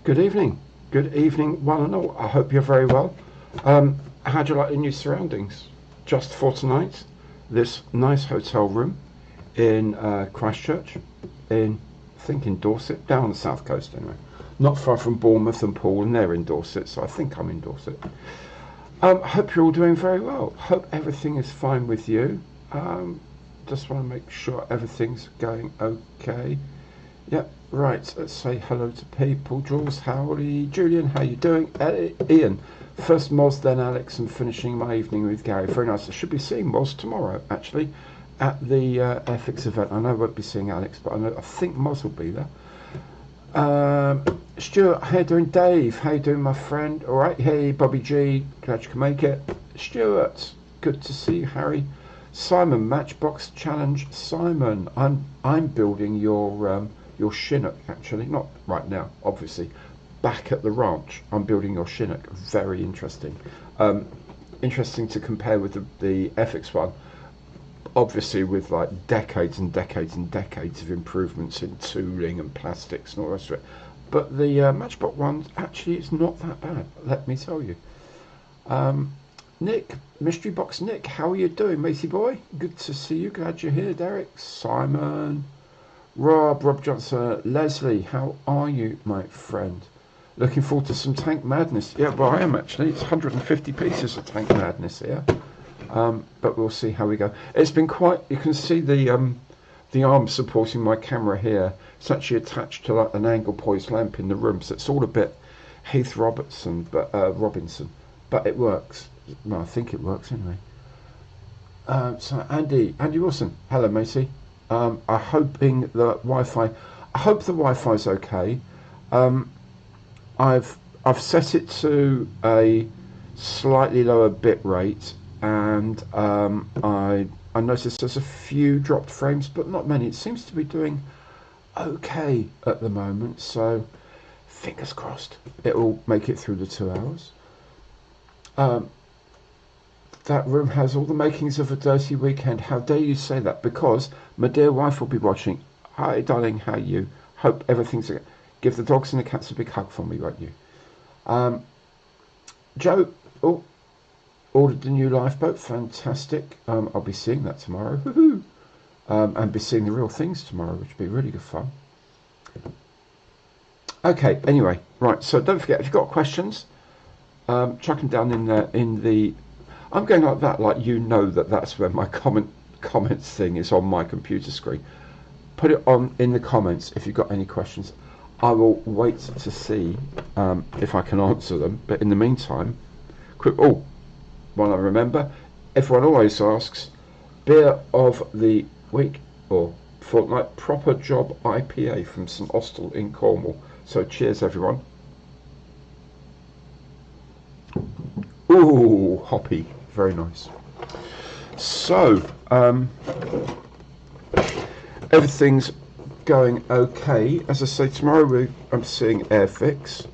Good evening, one and all. I hope you're very well. How do you like the new surroundings? Just for tonight, this nice hotel room in Christchurch, I think in Dorset, down on the south coast anyway. Not far from Bournemouth and Poole, and they're in Dorset, so I think I'm in Dorset. Hope you're all doing very well. Hope everything is fine with you. Just want to make sure everything's going okay. Yep, right, let's say hello to people. Jules, howdy. Julian, how you doing? Ian, first Moz, then Alex, and finishing my evening with Gary. Very nice. I should be seeing Moz tomorrow, actually, at the Airfix event. I know I won't be seeing Alex, but I think Moz will be there. Stuart, how you doing? Dave, how you doing, my friend? All right, hey, Bobby G, glad you can make it. Stuart, good to see you. Harry, Simon, Matchbox Challenge. Simon, I'm building your Chinook, actually, not right now, obviously. Back at the ranch, I'm building your Chinook. Very interesting. Interesting to compare with the FX one. Obviously, with like decades and decades and decades of improvements in tooling and plastics and all the rest of it. But the Matchbox one, actually, it's not that bad, let me tell you. Nick, Mystery Box Nick, how are you doing, Macy boy? Good to see you. Glad you're here, Derek. Simon, Rob Johnson, Leslie, how are you, my friend? Looking forward to some Tank Madness. Yeah, well, I am actually. It's 150 pieces of Tank Madness here. But we'll see how we go. It's been quite. You can see the arm supporting my camera here. It's actually attached to like an angle poised lamp in the room, so it's all a bit Heath Robinson, but it works. Well, I think it works anyway. So Andy Wilson, hello, Macy. I'm hoping the Wi-Fi. I hope the Wi-Fi's okay. I've set it to a slightly lower bit rate, and I noticed there's a few dropped frames, but not many. It seems to be doing okay at the moment, so fingers crossed it will make it through the 2 hours. That room has all the makings of a dirty weekend. How dare you say that? Because my dear wife will be watching. Hi, darling, how are you? Hope everything's okay. Give the dogs and the cats a big hug for me, won't you? Joe, ordered the new lifeboat. Fantastic. I'll be seeing that tomorrow. Woohoo! And be seeing the real things tomorrow, which will be really good fun. Okay, anyway, right, so don't forget, if you've got questions, chuck them down in the... I'm going like that, like you know that's where my comments thing is on my computer screen. Put it on in the comments if you've got any questions. I will wait to see if I can answer them. But in the meantime, quick. Oh, one I remember. Everyone always asks, beer of the week or fortnight. Proper Job IPA from St Austell in Cornwall. So cheers, everyone. Ooh, hoppy. Very nice. So, everything's going okay. As I say, tomorrow I'm seeing Airfix.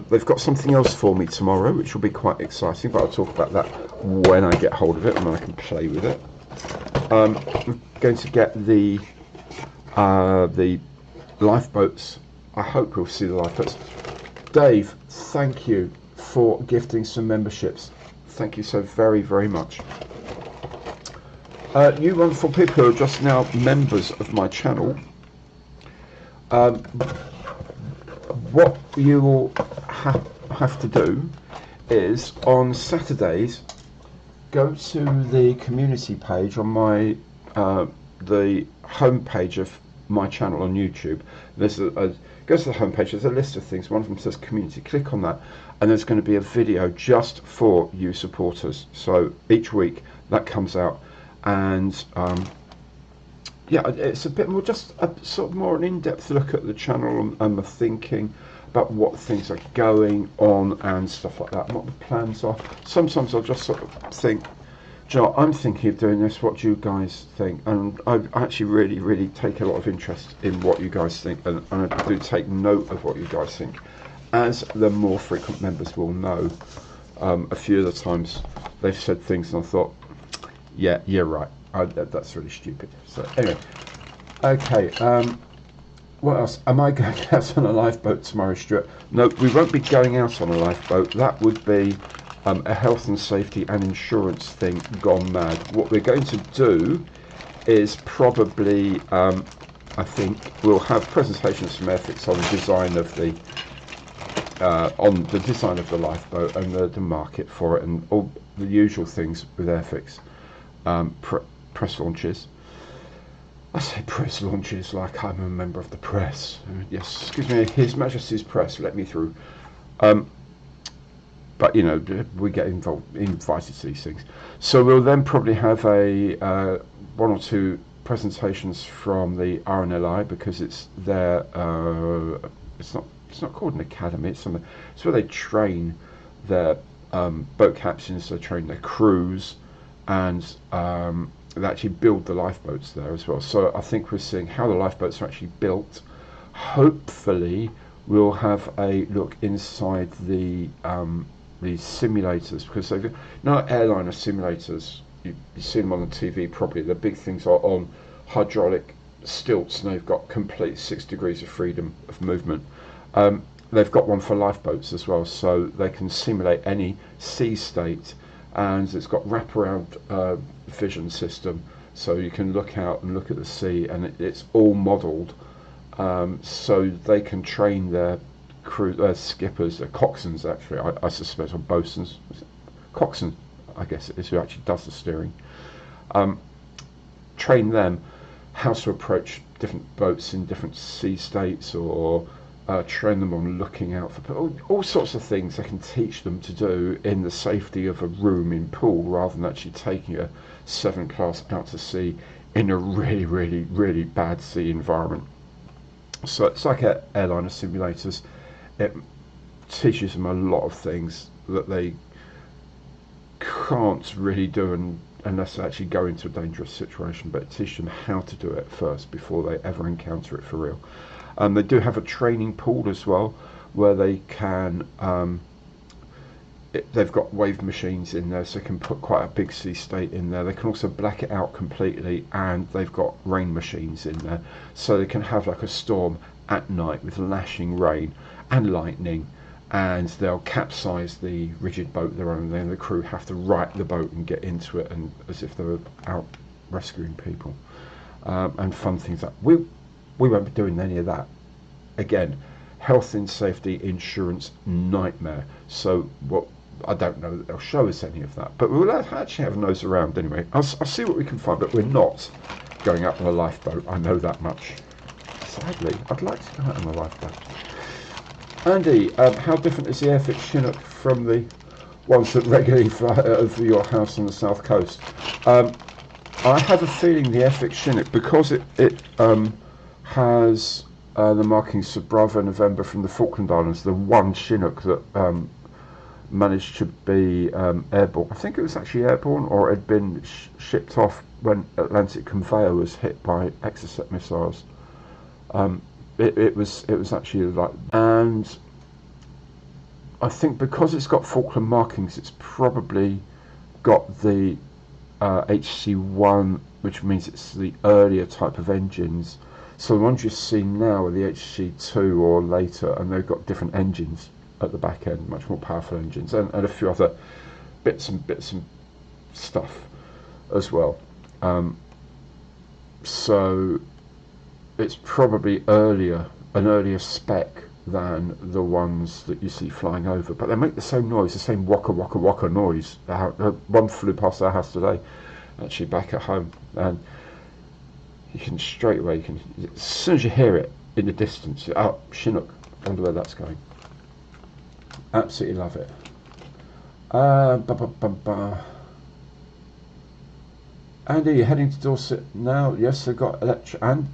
They've got something else for me tomorrow, which will be quite exciting, but I'll talk about that when I get hold of it and when I can play with it. I'm going to get the lifeboats. I hope we'll see the lifeboats. Dave, thank you for gifting some memberships. Thank you so very, very much. New one for people who are just now members of my channel. What you will have to do is on Saturdays go to the community page on my the home page of my channel on YouTube. There's go to the home page. There's a list of things. One of them says community. Click on that, and there's going to be a video just for you supporters. So each week that comes out, and yeah, it's a bit more, just a sort of more an in-depth look at the channel and the thinking about what things are going on and stuff like that, and what the plans are. Sometimes I'll just sort of think, Joe, I'm thinking of doing this, what do you guys think? And I actually really take a lot of interest in what you guys think, and I do take note of what you guys think. As the more frequent members will know, a few of the times they've said things and I thought, yeah, you're right, that's really stupid. So anyway, okay, What else? Am I going out on a lifeboat tomorrow, Stuart? No, we won't be going out on a lifeboat. That would be a health and safety and insurance thing gone mad. What we're going to do is probably, I think, we'll have presentations from ethics on the design of the lifeboat and the market for it, and all the usual things with ethics. Press launches. I say press launches like I'm a member of the press. Yes, excuse me, His Majesty's Press, let me through. But you know, we get invited to these things. So we'll then probably have a one or two presentations from the RNLI, because it's their it's not called an academy. It's where they train their boat captains, they train their crews, and they actually build the lifeboats there as well. So I think we're seeing how the lifeboats are actually built. Hopefully we'll have a look inside the simulators, because they've not airliner simulators. You see them on the TV probably. The big things are on hydraulic stilts, and they've got complete 6 degrees of freedom of movement. They've got one for lifeboats as well, so they can simulate any sea state, and it's got wraparound vision system, so you can look out and look at the sea, and it's all modelled, so they can train their crew, their skippers, their coxswains actually, I suspect, or bosuns. Coxswain, I guess it is, who actually does the steering. Train them how to approach different boats in different sea states, or train them on looking out for all sorts of things they can teach them to do in the safety of a room in pool, rather than actually taking a 7 class out to sea in a really bad sea environment. So it's like airliner simulators. It teaches them a lot of things that they can't really do unless they actually go into a dangerous situation, but it teaches them how to do it first before they ever encounter it for real. They do have a training pool as well, where they can they've got wave machines in there, so they can put quite a big sea state in there. They can also black it out completely, and they've got rain machines in there, so they can have like a storm at night with lashing rain and lightning, and they'll capsize the rigid boat they're on, and then the crew have to right the boat and get into it, and as if they were out rescuing people, and fun things like we won't be doing any of that. Again, health and safety insurance nightmare. So what, I don't know that they'll show us any of that, but we'll actually have a nose around anyway. I'll see what we can find, but we're not going up on a lifeboat, I know that much. Sadly, I'd like to go out on a lifeboat. Andy, how different is the Airfix Chinook from the ones that regularly fly over your house on the south coast? I have a feeling the Airfix Chinook, because it has the markings for Bravo November from the Falkland Islands, the one Chinook that managed to be airborne. I think it was actually airborne, or it had been shipped off when Atlantic Conveyor was hit by Exocet missiles. It was actually like, and I think because it's got Falkland markings, it's probably got the HC1, which means it's the earlier type of engines. So the ones you see now are the HC2 or later, and they've got different engines at the back end, much more powerful engines, and a few other bits and stuff as well. So it's probably an earlier spec than the ones that you see flying over, but they make the same noise, the same waka waka waka noise. One flew past our house today, actually back at home, and you can straight away, as soon as you hear it in the distance, oh, Chinook, I wonder where that's going. Absolutely love it. Andy, you're heading to Dorset now? Yes, they've got electric and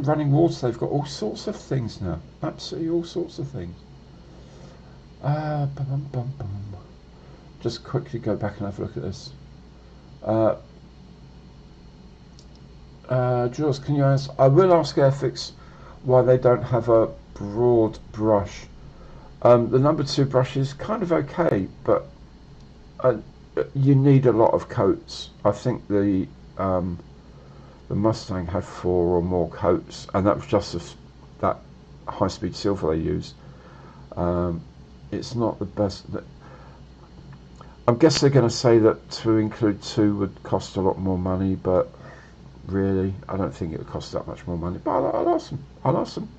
running water. They've got all sorts of things now. Absolutely all sorts of things. Just quickly go back and have a look at this. Jules, can you ask? I will ask Airfix why they don't have a broad brush. The number 2 brush is kind of okay, but you need a lot of coats. I think the Mustang had 4 or more coats, and that was just high-speed silver they use. It's not the best. I guess they're going to say that to include 2 would cost a lot more money, but really, I don't think it would cost that much more money. But I'll ask them. I'll ask them.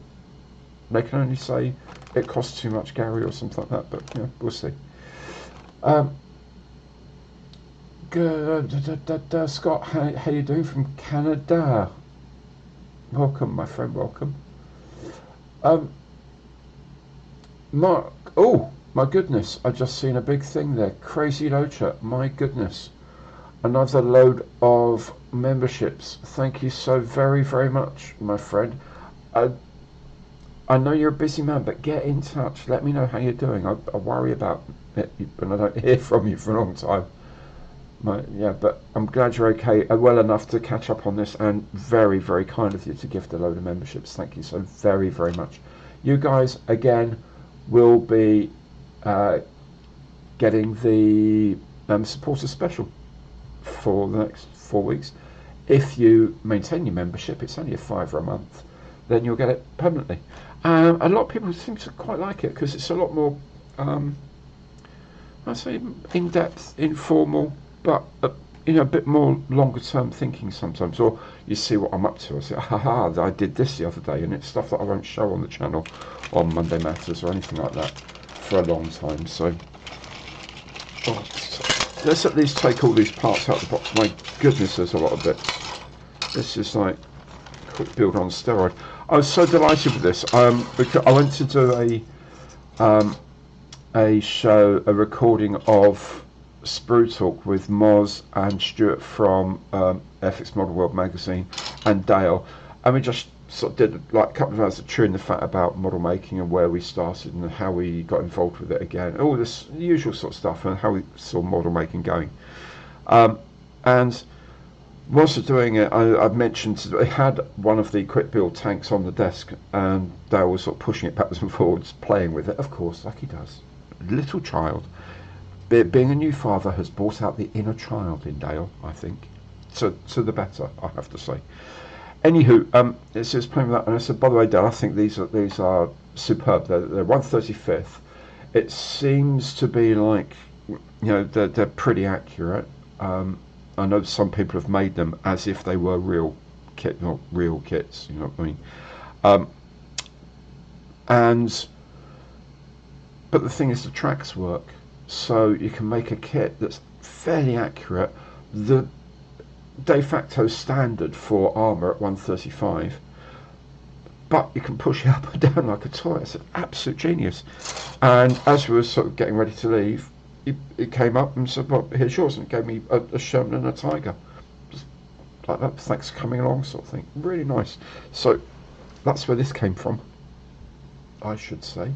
They can only say it costs too much, Gary, or something like that. But yeah, we'll see. Good, Scott. How you doing from Canada? Welcome, my friend. Welcome. Mark. Oh, my goodness! I just seen a big thing there. Crazy Loacher. My goodness. Another load of memberships. Thank you so very, very much, my friend. I know you're a busy man, but get in touch. Let me know how you're doing. I worry about it, and I don't hear from you for a long time. Yeah, but I'm glad you're okay, well enough to catch up on this, and very, very kind of you to gift a load of memberships. Thank you so very, very much. You guys, again, will be getting the supporter special for the next 4 weeks. If you maintain your membership, it's only a £5 a month, then you'll get it permanently. A lot of people seem to quite like it because it's a lot more, I say, in-depth, informal, but a bit more longer-term thinking sometimes. Or you see what I'm up to. I say, haha, I did this the other day, and it's stuff that I won't show on the channel on Monday Matters or anything like that for a long time. So let's at least take all these parts out of the box. My goodness, there's a lot of bits. This is like quick build on steroid. I was so delighted with this because I went to do a recording of Sprue Talk with Moz and Stuart from FX Model World magazine and Dale, and we just sort of did like a couple of hours of chewing the fat about model making and where we started and how we got involved with it again, all this usual sort of stuff, and how we saw model making going. And whilst doing it, I mentioned they had one of the quick build tanks on the desk, and Dale was sort of pushing it backwards and forwards, playing with it, of course, like he does. Little child. Being a new father has brought out the inner child in Dale, I think. To the better, I have to say. Anywho, it says playing with that, and I said, by the way, Dale, I think these are superb. They're 1/35th. It seems to be like, they're pretty accurate. I know some people have made them as if they were real kit, not real kits. You know what I mean? But the thing is, the tracks work. So you can make a kit that's fairly accurate. The de facto standard for armour at 135, but you can push it up and down like a toy. It's an absolute genius. And as we were sort of getting ready to leave, it came up and said, well, here's yours, and gave me a Sherman and a Tiger. Just like that, thanks for coming along, sort of thing. Really nice. So that's where this came from, I should say.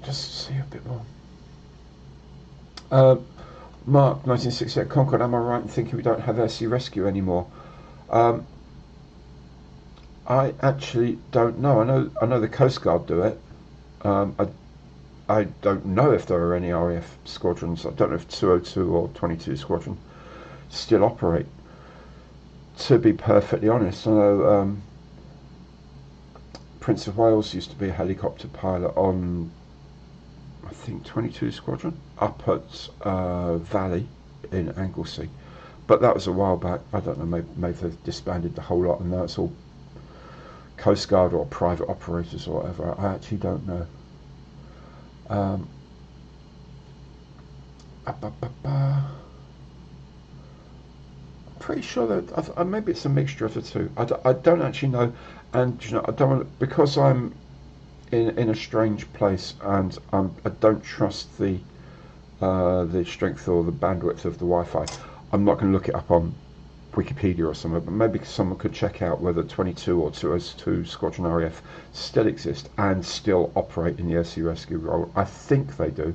Just see a bit more. Mark, 1968 Concord, am I right in thinking we don't have air sea rescue anymore? I actually don't know. I know the Coast Guard do it. I don't know if there are any RAF squadrons. I don't know if 202 or 22 squadron still operate. To be perfectly honest, I know Prince of Wales used to be a helicopter pilot on, I think, 22 squadron up at Valley in Anglesey, but that was a while back. I don't know, maybe they've disbanded the whole lot and now it's all Coast Guard or private operators or whatever. I actually don't know. I'm pretty sure that maybe it's a mixture of the two. I don't actually know, and I don't want, because I'm in a strange place, and I don't trust the strength or the bandwidth of the Wi-Fi. I'm not going to look it up on Wikipedia or somewhere, but maybe someone could check out whether 22 or 202 Squadron RAF still exist and still operate in the air sea rescue role. I think they do,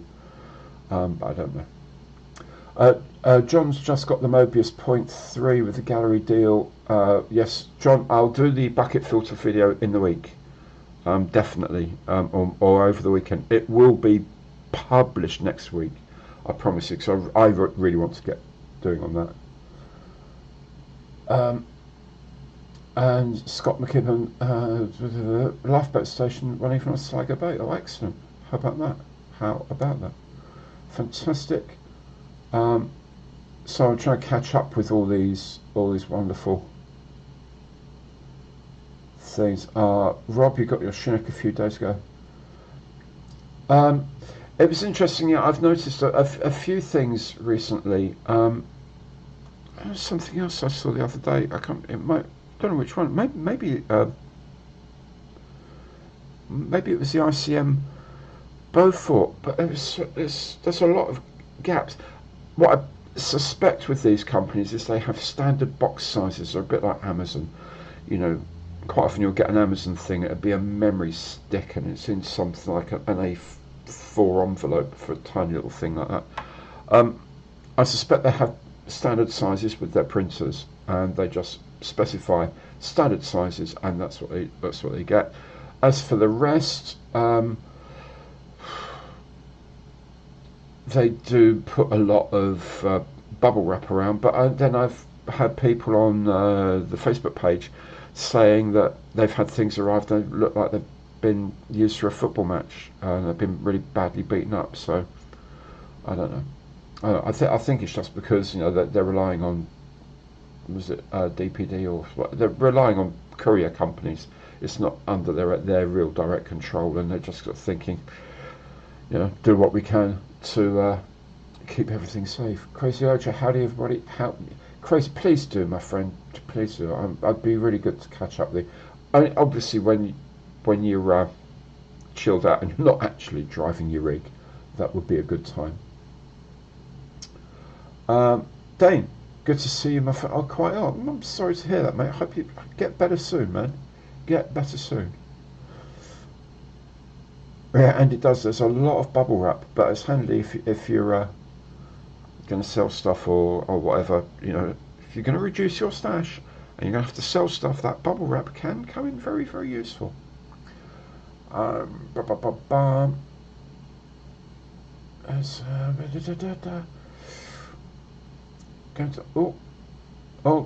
but I don't know. John's just got the Mobius .3 with the gallery deal. Yes, John, I'll do the bucket filter video in the week, definitely, or over the weekend. It will be published next week, I promise you, because I really want to get doing on that. And Scott McKibben, lifeboat station running from a Sligo Bay. Oh, excellent. How about that? How about that? Fantastic. So I'm trying to catch up with all these wonderful things. Rob, you got your Chinook a few days ago. It was interesting. Yeah, I've noticed a few things recently. Something else I saw the other day. Don't know which one. Maybe it was the ICM Beaufort, but there's a lot of gaps. What I suspect with these companies is they have standard box sizes. They're a bit like Amazon. You know, quite often you'll get an Amazon thing. It'll be a memory stick, and it's in something like an A4 envelope for a tiny little thing like that. I suspect they have standard sizes with their printers, and they just specify standard sizes, and that's what they get. As for the rest, they do put a lot of bubble wrap around, but then I've had people on the Facebook page saying that they've had things arrive that look like they've been used for a football match, and they've been really badly beaten up. So I don't know. I think it's just because, you know, they're relying on, was it DPD or what? They're relying on courier companies. It's not under their real direct control, and they're just sort of thinking, you know, do what we can to keep everything safe. Crazy Ocha, howdy everybody. Crazy, please do, my friend. Please do. I'd be really good to catch up with you. I mean, obviously, when you're chilled out and you're not actually driving your rig, that would be a good time. Dane, good to see you, my friend. Oh, quite. Oh, I'm sorry to hear that, mate. I hope you get better soon, man. Get better soon. Yeah, and it does. There's a lot of bubble wrap, but it's handy if you're going to sell stuff or whatever. You know, if you're going to reduce your stash and you're going to have to sell stuff, that bubble wrap can come in very, very useful. Oh,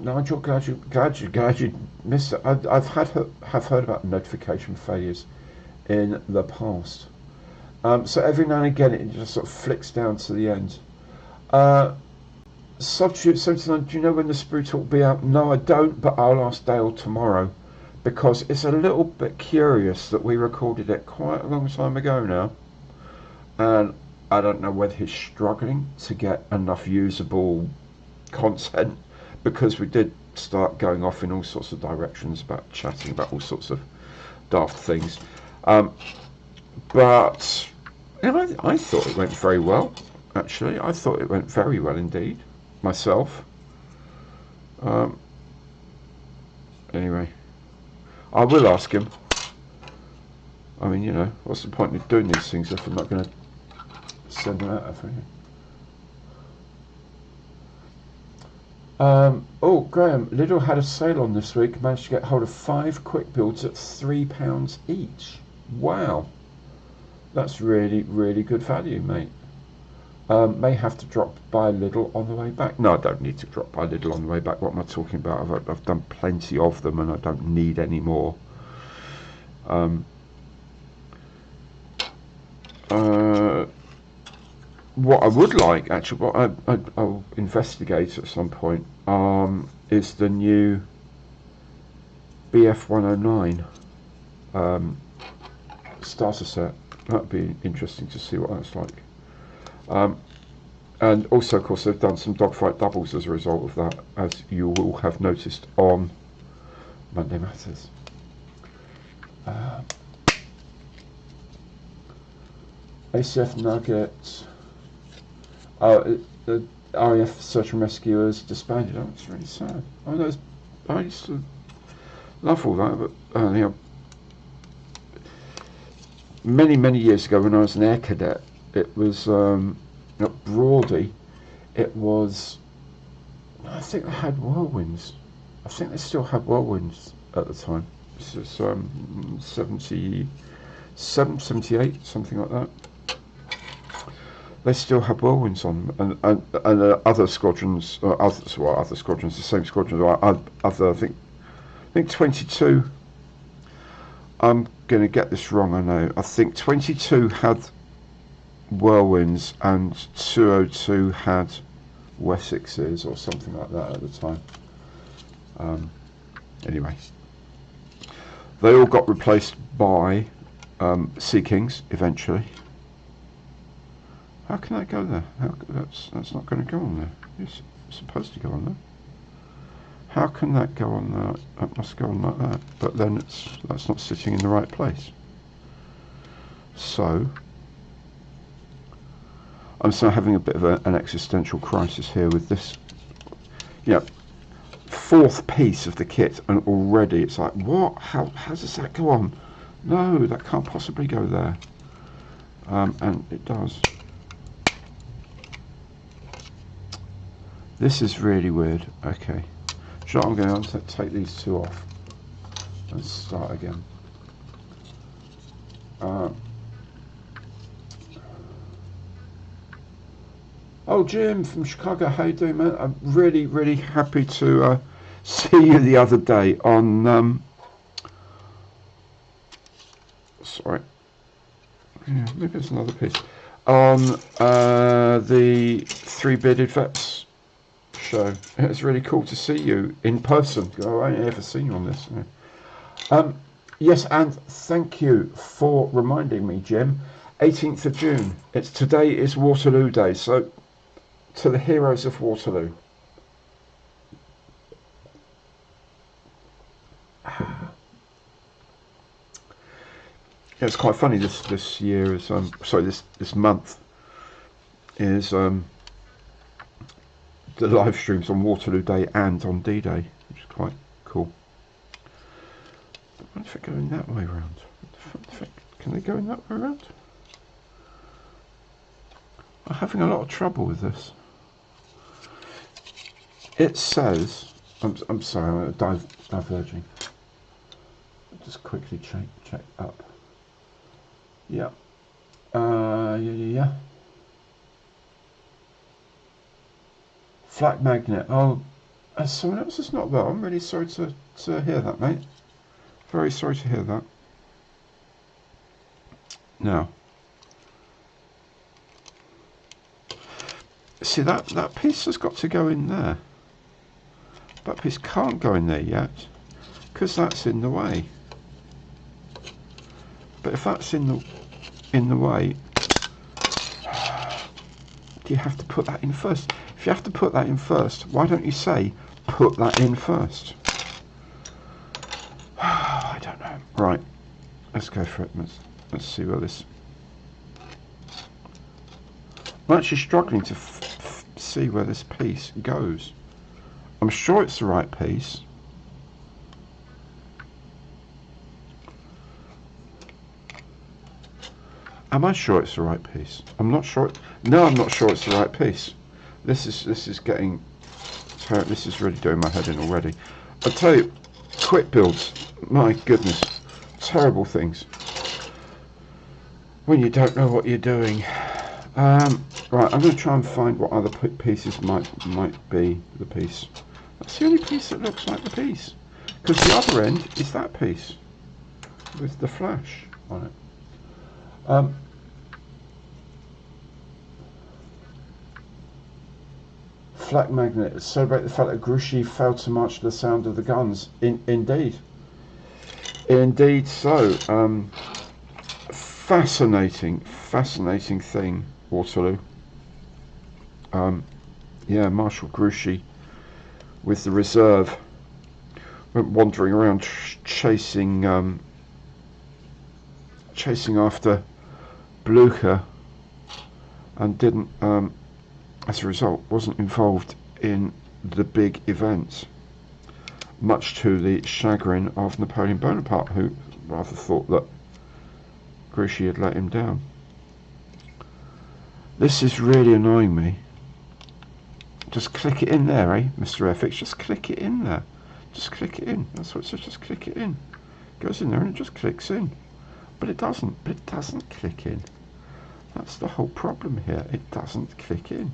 Nigel, glad you missed it. I've heard about notification failures in the past. So every now and again it just sort of flicks down to the end. Substitute 79, do you know when the Sprutor will be out? No, I don't, but I'll ask Dale tomorrow, because it's a little bit curious that we recorded it quite a long time ago now, and I don't know whether he's struggling to get enough usable content, because we did start going off in all sorts of directions about chatting about all sorts of daft things. But you know, I thought it went very well, actually. I thought it went very well indeed, myself. Anyway, I will ask him. I mean, you know, what's the point of doing these things if I'm not going to send them out for you? Oh, Graham, Lidl had a sale on this week. Managed to get hold of 5 quick builds at £3 each. Wow, that's really, really good value, mate. May have to drop by Lidl on the way back. No, I don't need to drop by Lidl on the way back. What am I talking about? I've done plenty of them, and I don't need any more. What I would like, actually, what I'll investigate at some point, is the new BF109 starter set. That'd be interesting to see what that's like. And also, of course, they've done some dogfight doubles as a result of that, as you will have noticed on Monday Matters. ACF Nugget. The RAF Search and Rescue has disbanded. Oh, it's really sad. I used to love all that, but you know, many years ago when I was an air cadet, it was at Broady. It was, I think they had whirlwinds. I think they still had whirlwinds at the time. This is 77, 78, something like that. They still have whirlwinds on, and other squadrons, other squadrons, the same squadrons, other, I think, think 22, I'm going to get this wrong, I know. I think 22 had Whirlwinds and 202 had Wessexes or something like that at the time. Anyway, they all got replaced by Sea Kings eventually. How can that go there? That's not going to go on there. It's supposed to go on there. How can that go on there? That must go on like that. But then that's not sitting in the right place. So I'm still having a bit of an existential crisis here with this. Yeah, fourth piece of the kit, and already it's like, what? How does that go on? No, that can't possibly go there. And it does. This is really weird. Okay. So I'm going to take these two off and start again. Oh, Jim from Chicago, how you doing, man? I'm really, really happy to see you the other day on. Sorry. Yeah, maybe it's another piece. On the Three Bearded Vets show. It's really cool to see you in person. Oh, I ain't ever seen you on this. No. Yes, and thank you for reminding me, Jim. 18th of June. Today is Waterloo Day, so to the heroes of Waterloo. It's quite funny. This year is this month is the live streams on Waterloo Day and on D-Day, which is quite cool. What if they're going that way around? Can they go in that way around? I'm having a lot of trouble with this. It says, I'm sorry, I'm diverging. I'll just quickly check up. Yeah. Yeah. Flat magnet. Oh, as someone else is not well. I'm really sorry to hear that, mate. Very sorry to hear that. Now, see that piece has got to go in there. That piece can't go in there yet because that's in the way. But if that's in the way, do you have to put that in first? If you have to put that in first, why don't you say put that in first? I don't know. Right, let's go for it. Let's see where this. I'm actually struggling to see where this piece goes. I'm sure it's the right piece. Am I sure it's the right piece? I'm not sure. No, I'm not sure it's the right piece. This is getting. This is really doing my head in already. I tell you, quick builds. My goodness, terrible things. When you don't know what you're doing. Right, I'm going to try and find what other pieces might be the piece. That's the only piece that looks like the piece. Because the other end is that piece with the flash on it. Flak magnet. Celebrate the fact that Grouchy failed to march to the sound of the guns. Indeed so. Fascinating thing, Waterloo. Yeah, Marshal Grouchy with the reserve went wandering around chasing after Blucher, and didn't as a result wasn't involved in the big events, much to the chagrin of Napoleon Bonaparte, who rather thought that Grouchy had let him down. This is really annoying me. Just click it in there, eh, Mr. FX? Just click it in there. Just click it in. That's what it says. Just click it in. It goes in there and it just clicks in. But it doesn't. But it doesn't click in. That's the whole problem here. It doesn't click in.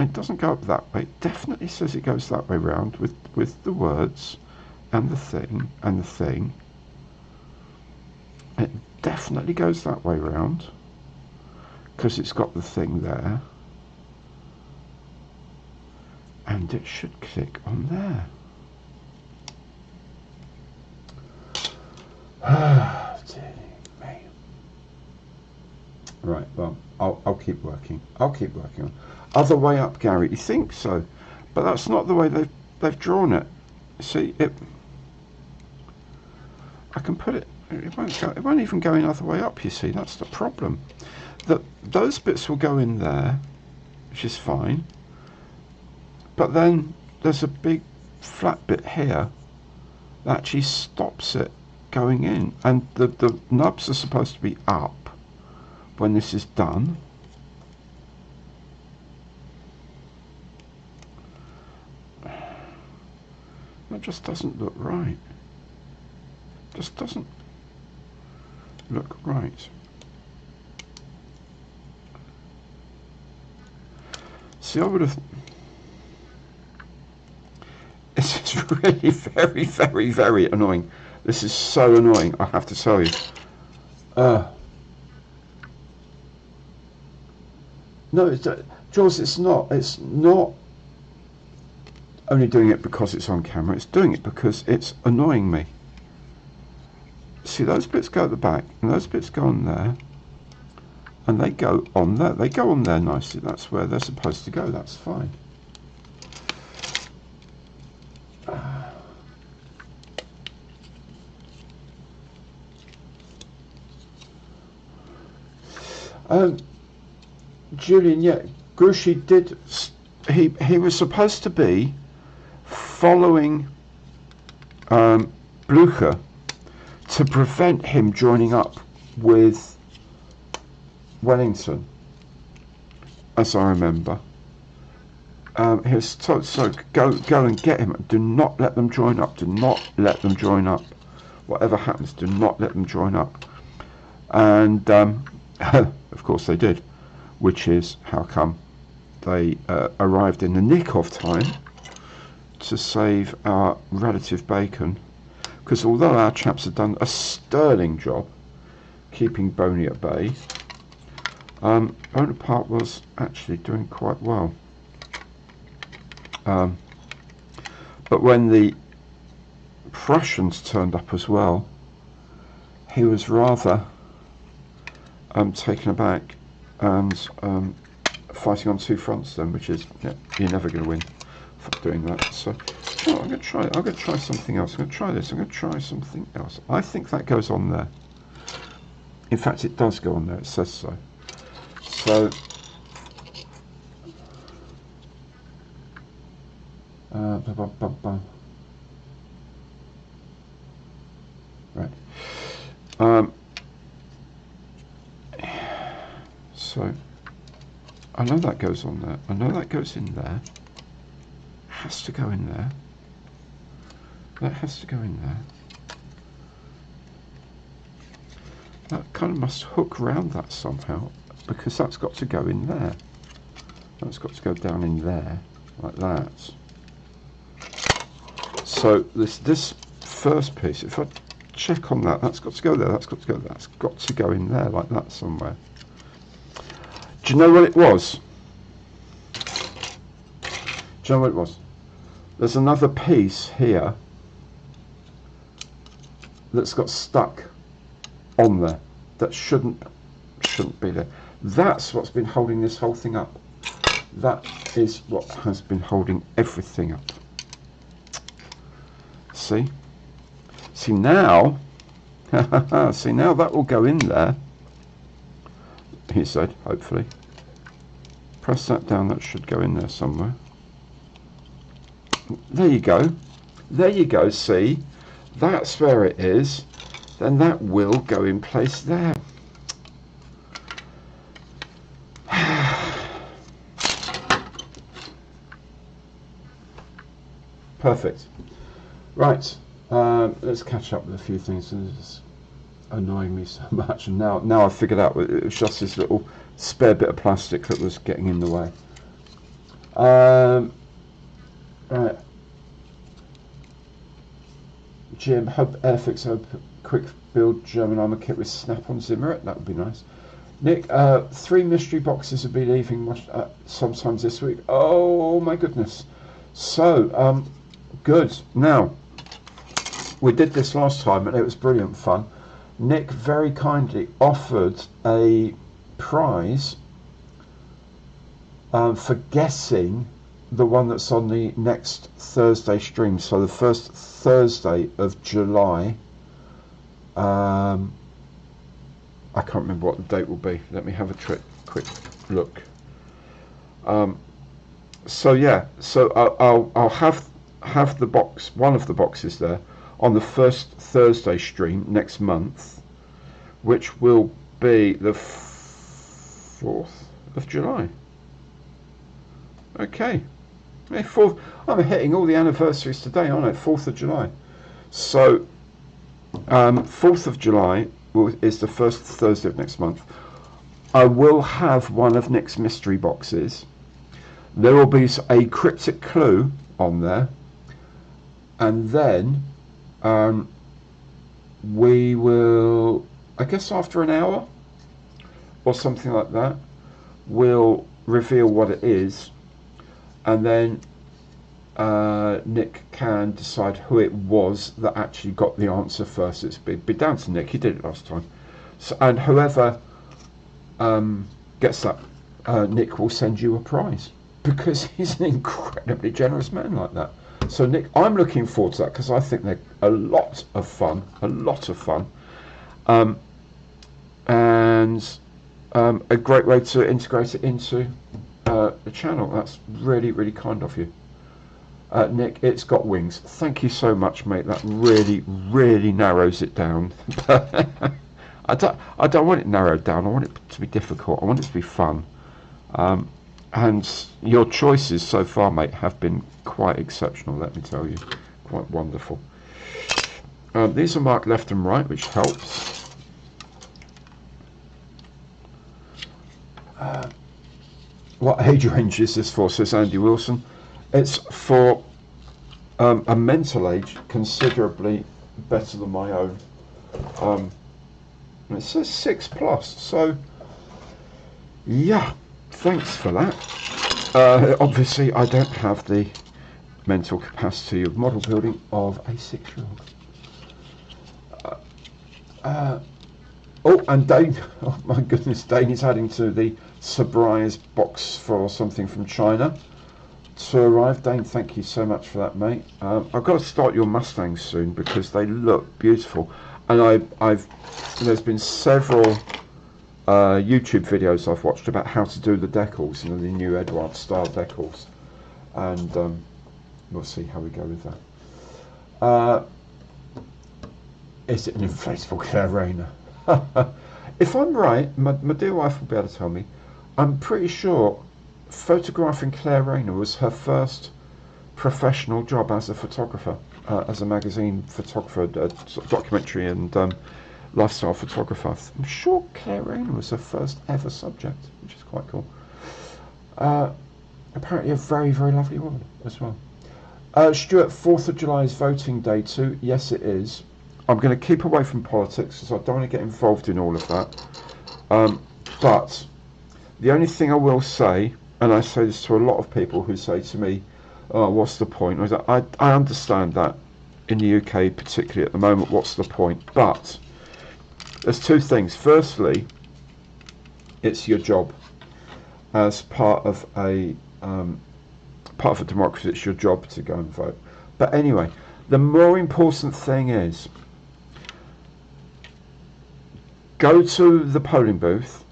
It doesn't go up that way. It definitely says it goes that way round with the words and the thing and the thing. It definitely goes that way round because it's got the thing there, and it should click on there. Dear me. Right, well, I'll keep working. I'll keep working on. Other way up, Gary. You think so? But that's not the way they've drawn it. See, I can put it. It won't even go any other way up. You see, that's the problem. Those bits will go in there, which is fine. But then there's a big flat bit here that actually stops it going in, and the nubs are supposed to be up when this is done. That just doesn't look right. Just doesn't look right. See, I would have. This is really very, very, very annoying. This is so annoying, I have to tell you. No, Jules, it's not. It's not only doing it because it's on camera. It's doing it because it's annoying me. See, those bits go at the back, and those bits go on there, and they go on there. They go on there nicely. That's where they're supposed to go. That's fine. Julian, yeah, Grushi did. He was supposed to be following Blucher to prevent him joining up with Wellington, as I remember. He was told, so go and get him. Do not let them join up. Do not let them join up. Whatever happens, do not let them join up. And of course they did, which is how come they arrived in the nick of time to save our relative Bacon. Because although our chaps have done a sterling job keeping Boney at bay, Bonaparte was actually doing quite well. But when the Prussians turned up as well, he was rather taken aback and fighting on two fronts then, which is, yeah, you're never going to win for doing that. So I'm going to try something else. I'm going to try this. I'm going to try something else. I think that goes on there. In fact, it does go on there. It says so. So right. So I know that goes on there. I know that goes in there. Has to go in there. That has to go in there. That kind of must hook round that somehow, because that's got to go in there. That's got to go down in there, like that. So this first piece, if I check on that, that's got to go there, that's got to go there, that's got to go in there, like that somewhere. Do you know what it was? Do you know what it was? There's another piece here that's got stuck on there that shouldn't be there. That's what's been holding this whole thing up. That is what has been holding everything up. See now see now that will go in there, he said, hopefully. Press that down, that should go in there somewhere. There you go. There you go, see? That's where it is. Then that will go in place there. Perfect. Right, let's catch up with a few things. It's annoying me so much, and now I've figured out it was just this little spare bit of plastic that was getting in the way. Right. Jim, hope Airfix quick build German armour kit with snap-on Zimmerit. That would be nice. Nick, 3 mystery boxes will be leaving sometimes this week. Oh my goodness. So, good. Now, we did this last time and it was brilliant fun. Nick very kindly offered a prize for guessing the one that's on the next Thursday stream. So the first Thursday of July. I can't remember what the date will be. Let me have a quick look. So yeah, so I'll have the box, one of the boxes there, on the first Thursday stream next month, which will be the 4th of July. Okay. Hey, I'm hitting all the anniversaries today, aren't I? 4th of July. So, 4th of July is the first Thursday of next month. I will have one of Nick's mystery boxes. There will be a cryptic clue on there. And then we will, I guess after an hour or something like that, we'll reveal what it is. And then Nick can decide who it was that actually got the answer first. It's be down to Nick. He did it last time. So, and whoever gets that, Nick will send you a prize, because he's an incredibly generous man like that. So Nick, I'm looking forward to that, because I think they're a lot of fun, and a great way to integrate it into the channel. That's really, really kind of you. Nick, it's got wings. Thank you so much, mate. That really, really narrows it down. I don't want it narrowed down. I want it to be difficult. I want it to be fun. And your choices so far, mate, have been quite exceptional, let me tell you. Quite wonderful. These are marked left and right, which helps. What age range is this for, says Andy Wilson? It's for a mental age considerably better than my own. It says 6+, so yeah, thanks for that. Obviously I don't have the mental capacity of model building of a 6-year-old. Oh, and Dane, oh my goodness, Dane is adding to the surprise box for something from China to arrive. Dane, thank you so much for that, mate. I've got to start your Mustangs soon because they look beautiful, and there's been several YouTube videos I've watched about how to do the decals, the new Edward style decals, and we'll see how we go with that. Is it an inflatable Claire Rayner? If I'm right, my dear wife will be able to tell me. I'm pretty sure photographing Claire Rayner was her first professional job as a photographer, as a magazine photographer, documentary and lifestyle photographer. I'm sure Claire Rayner was her first ever subject, which is quite cool. Apparently a very, very lovely woman as well. Stuart, 4th of July is voting day too. Yes, it is. I'm going to keep away from politics because I don't want to get involved in all of that. But the only thing I will say, and I say this to a lot of people who say to me, oh, what's the point? I understand that in the UK, particularly at the moment, what's the point? But there's two things. Firstly, it's your job as part of a democracy. It's your job to go and vote. But anyway, the more important thing is, go to the polling booth,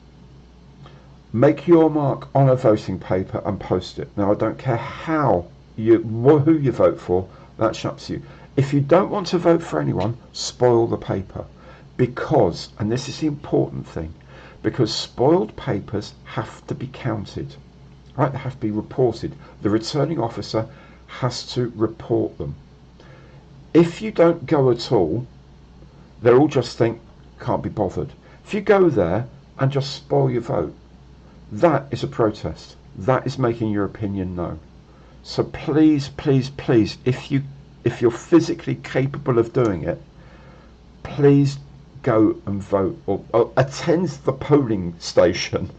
make your mark on a voting paper and post it. Now, I don't care who you vote for, that's up to you. If you don't want to vote for anyone, spoil the paper. Because, and this is the important thing, because spoiled papers have to be counted. Right? They have to be reported. The returning officer has to report them. If you don't go at all, they'll all just think, can't be bothered. If you go there and just spoil your vote, that is a protest. That is making your opinion known. So please, please, please, if you if you're physically capable of doing it, please go and vote, or attend the polling station,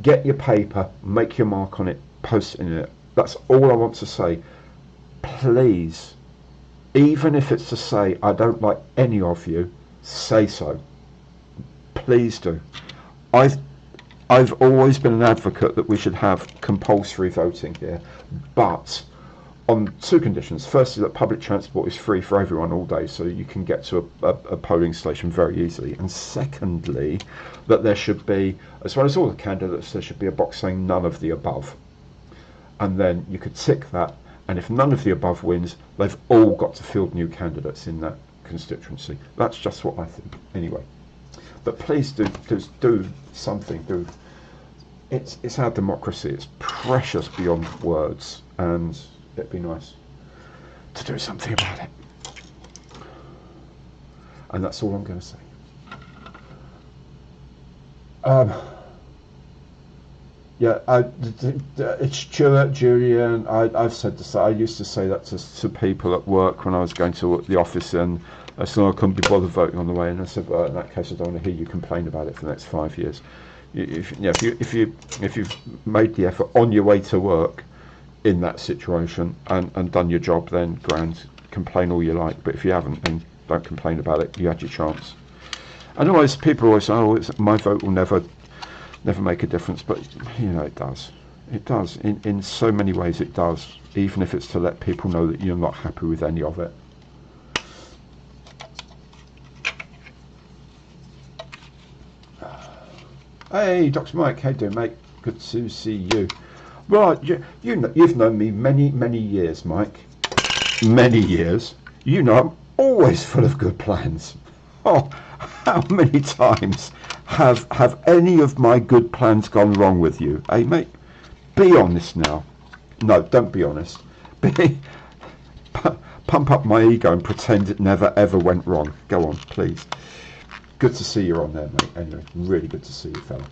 get your paper, make your mark on it, post it in it. That's all I want to say. Please, even if it's to say I don't like any of you, say so. Please do. I've always been an advocate that we should have compulsory voting here, but on two conditions. Firstly, that public transport is free for everyone all day, so you can get to a polling station very easily. And secondly, that there should be, as well as all the candidates, there should be a box saying none of the above. And then you could tick that, and if none of the above wins, they've all got to field new candidates in that constituency. That's just what I think, anyway. But please do something. It's our democracy. It's precious beyond words, and it'd be nice to do something about it. And that's all I'm going to say. Yeah, it's Stuart, Julian. I've said this. I used to say that to people at work when I was going to the office, and I said I couldn't be bothered voting on the way. And I said, well, in that case, I don't want to hear you complain about it for the next 5 years. If you've made the effort on your way to work in that situation and done your job, then grand, complain all you like. But if you haven't, then don't complain about it. You had your chance. And always, people always say, oh, my vote will never make a difference, but you know it does. It does. In so many ways it does, even if it's to let people know that you're not happy with any of it. Hey, Dr. Mike, how you doing, mate? Good to see you. Right, you've known me many years, Mike. Many years. You know I'm always full of good plans. Oh, how many times have any of my good plans gone wrong with you? Hey, mate, be honest now. No, don't be honest. Pump up my ego and pretend it never ever went wrong. Go on, please. Good to see you on there, mate. Anyway, really good to see you, fella.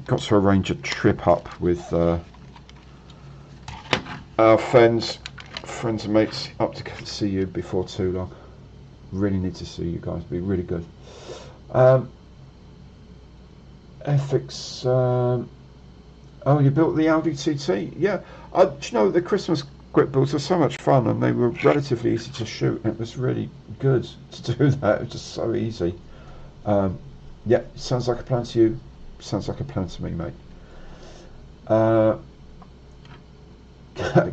Got to arrange a trip up with our friends and mates up to see you before too long. Really need to see you guys. Be really good. Ethics. Oh, you built the Audi TT? Yeah. Do you know, the Christmas grip builds were so much fun, and they were relatively easy to shoot. It was really good to do that. It was just so easy. Yeah, sounds like a plan to you. Sounds like a plan to me, mate.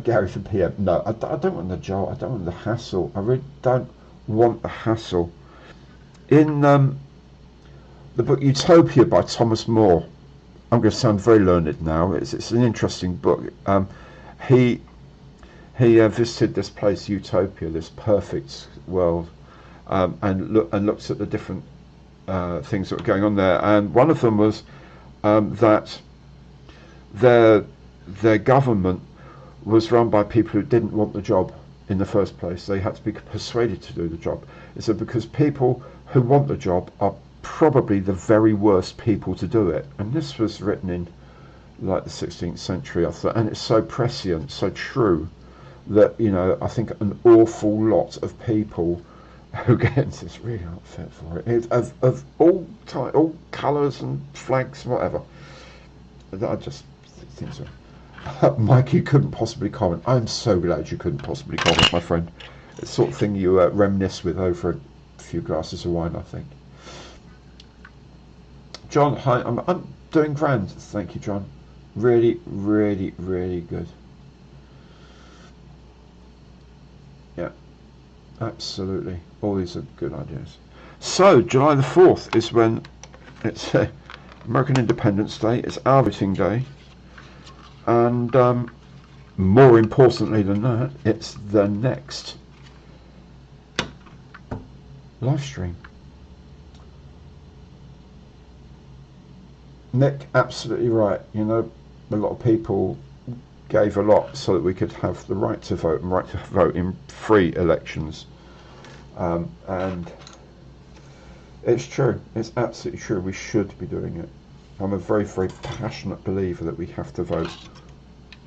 Gary from PM. No, I don't want the job. I don't want the hassle. I really don't want the hassle. In the book Utopia by Thomas More, I'm going to sound very learned now. It's an interesting book. He visited this place, Utopia, this perfect world, and looked at the different things that were going on there. And one of them was that their government was run by people who didn't want the job in the first place. They had to be persuaded to do the job. It's because people who want the job are probably the very worst people to do it. And this was written in like the 16th century, I thought, and it's so prescient, so true, that, you know, I think an awful lot of people who get into this really aren't fit for it. Of all colours and flags, whatever. I just think so. Mike, you couldn't possibly comment. I'm so glad you couldn't possibly comment, my friend. It's the sort of thing you reminisce with over a few glasses of wine, I think. John, hi. I'm doing grand. Thank you, John. Really, really, really good. Yeah, absolutely. All these are good ideas. So, July the 4th is when it's American Independence Day. It's our voting day. And more importantly than that, it's the next live stream. Nick, absolutely right. You know, a lot of people gave a lot so that we could have the right to vote and right to vote in free elections. And it's true. It's absolutely true. We should be doing it. I'm a very, very passionate believer that we have to vote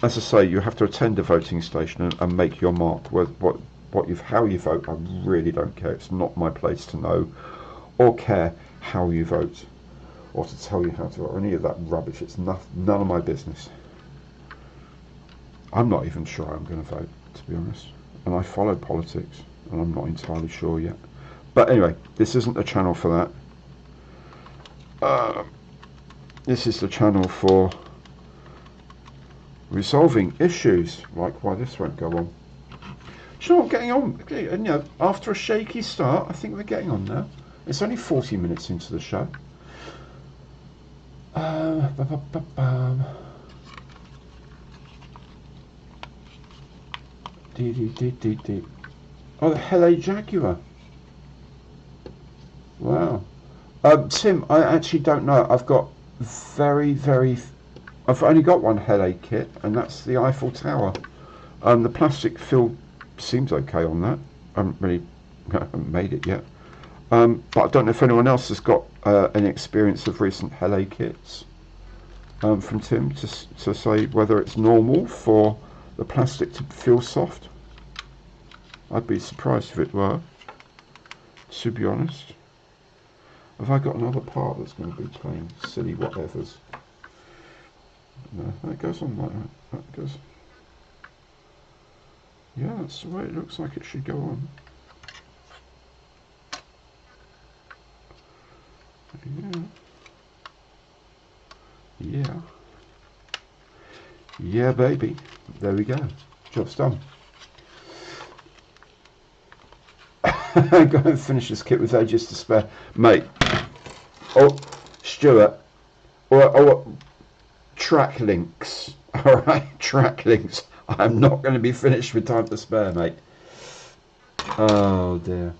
as I say, you have to attend a voting station and make your mark. How you vote, I really don't care. It's not my place to know or care how you vote, or to tell you how to vote, or any of that rubbish. It's none of my business. I'm not even sure I'm going to vote, to be honest. And I follow politics, and I'm not entirely sure yet. But anyway, this isn't the channel for that. This is the channel for resolving issues, like why this won't go on. Do you know what, getting on? You know, after a shaky start, I think we're getting on now. It's only 40 minutes into the show. Oh, the Hele Jaguar. Wow. Tim, I actually don't know. I've got I've only got one Hele kit, and that's the Eiffel Tower. The plastic fill seems okay on that. I haven't made it yet. But I don't know if anyone else has got any experience of recent Hele kits from Tim to say whether it's normal for the plastic to feel soft. I'd be surprised if it were, to be honest. Have I got another part that's going to be playing silly whatevers? No, that goes on like that. That goes. Yeah, that's the way it looks like it should go on. Yeah. Yeah, baby. There we go. Job's done. Go and finish this kit with ages to spare, mate. Oh, Stuart. Or track links. All right, track links. I'm not going to be finished with time to spare, mate. Oh dear.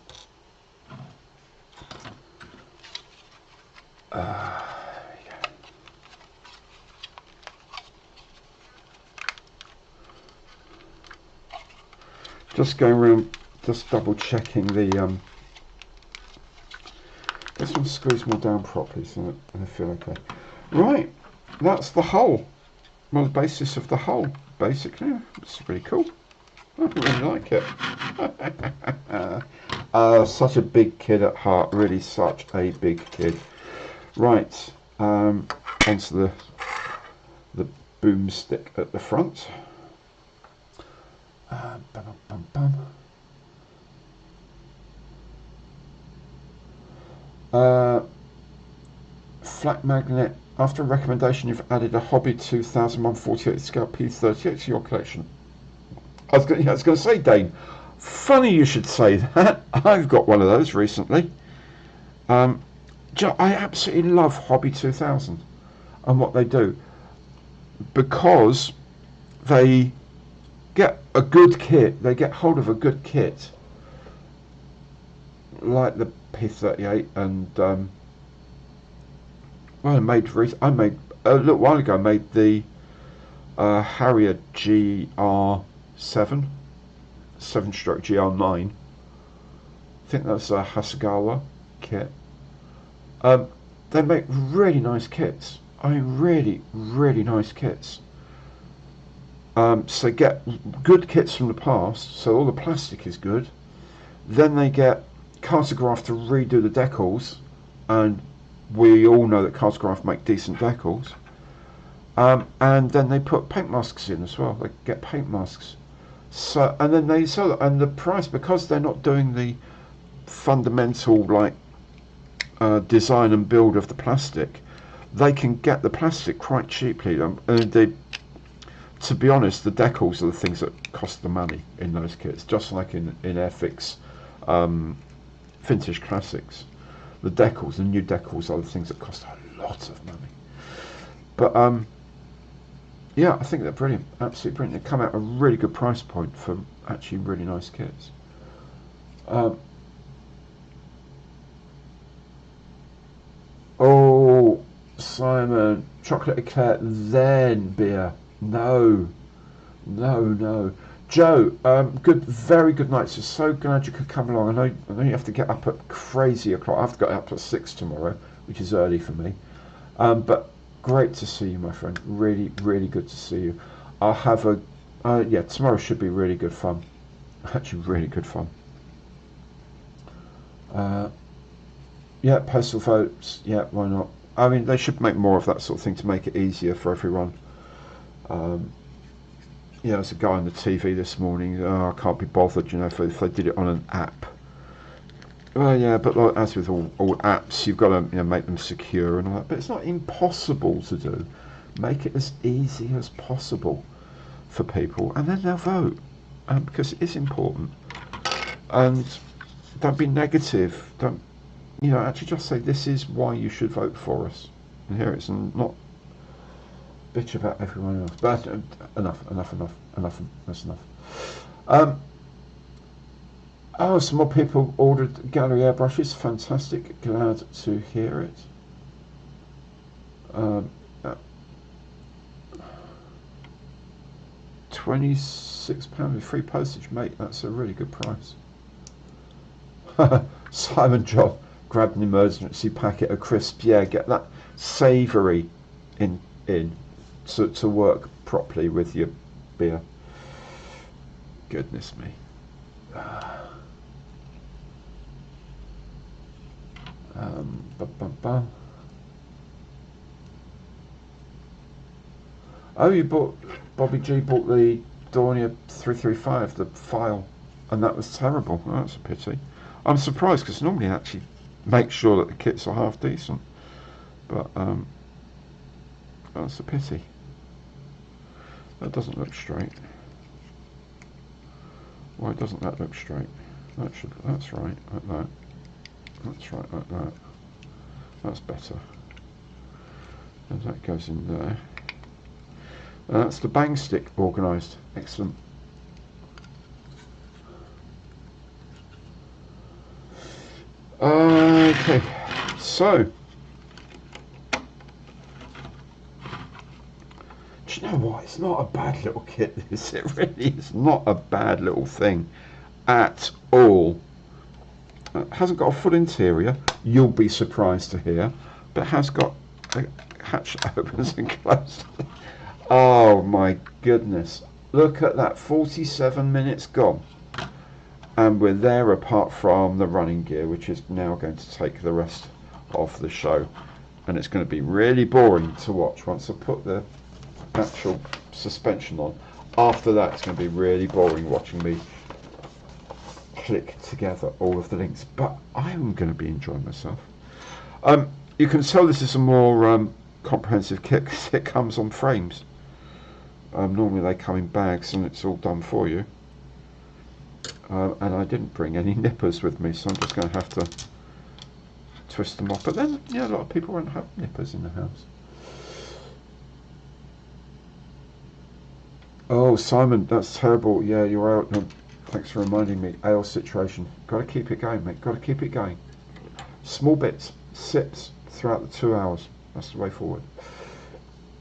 Just going around, just double checking the this one screws more down properly, so I feel okay. Right, that's the hull. Well, the basis of the hull, basically. It's really cool. I really like it. Such a big kid at heart, really such a big kid. Right, onto the boomstick at the front. Flat magnet. After a recommendation, you've added a Hobby 2001 48 scale P38 to your collection. I was going to say, Dane, funny you should say that. I've got one of those recently. I absolutely love Hobby 2000 and what they do, because they get a good kit. They get hold of a good kit, like the P38, and well, I made a little while ago. I made the Harrier GR7, 7-stroke GR9. I think that's a Hasegawa kit. They make really nice kits. I mean, really nice kits. So get good kits from the past, so all the plastic is good. Then they get Cartograph to redo the decals, and we all know that Cartograph make decent decals. And then they put paint masks in as well. They get paint masks. So, and then they sell it, and the price, because they're not doing the fundamental like design and build of the plastic, they can get the plastic quite cheaply. To be honest, the decals are the things that cost the money in those kits, just like in Airfix Vintage Classics. The decals, the new decals, are the things that cost a lot of money. But yeah, I think they're brilliant, absolutely brilliant. They come out at a really good price point for actually really nice kits. Oh, Simon, chocolate eclair, then beer. No. Joe, very good night. So glad you could come along. I know you have to get up at crazy o'clock. I have to get up at 6 tomorrow, which is early for me. But great to see you, my friend. Really good to see you. I'll have a yeah, tomorrow should be really good fun. Actually, really good fun. Yeah, postal votes. Yeah, why not? I mean, they should make more of that sort of thing to make it easier for everyone. Yeah, there's a guy on the TV this morning. Oh, I can't be bothered, you know, if they did it on an app. Well, yeah, but like, as with all apps, you've got to, you know, make them secure and all that. But it's not impossible to do. Make it as easy as possible for people, and then they'll vote, because it is important. And don't be negative. Don't, you know, actually just say this is why you should vote for us. And here it's not bitch about everyone else. But enough. That's enough. Oh, some more people ordered gallery airbrushes. Fantastic. Glad to hear it. £26 with free postage, mate. That's a really good price. Simon John grabbed an emergency packet of crisps. Yeah, get that savoury in to work properly with your beer. Goodness me. Oh, you bought, Bobby G bought the Dornier 335, the file, and that was terrible. Oh, that's a pity. I'm surprised because normally I actually make sure that the kits are half decent, but that's a pity. That doesn't look straight. Why doesn't that look straight? That's right, like that. That's right, like that. That's better. And that goes in there. That's the bang stick organised. Excellent. Okay, so do you know what? It's not a bad little kit, this. It really is not a bad little thing at all. It hasn't got a full interior, you'll be surprised to hear, but it has got a hatch that opens and closes. Oh my goodness, look at that, 47 minutes gone, and we're there apart from the running gear, which is now going to take the rest of the show, and it's going to be really boring to watch once I put the actual suspension on. After that, it's going to be really boring watching me click together all of the links, but I'm going to be enjoying myself. You can tell this is a more comprehensive kit because it comes on frames. Normally they come in bags and it's all done for you, and I didn't bring any nippers with me, so I'm just going to have to twist them off. But then, yeah, a lot of people won't have nippers in the house. Oh, Simon, that's terrible. Yeah, you're out. Thanks for reminding me. Ale situation. Got to keep it going, mate. Got to keep it going. Small bits, sips throughout the 2 hours. That's the way forward.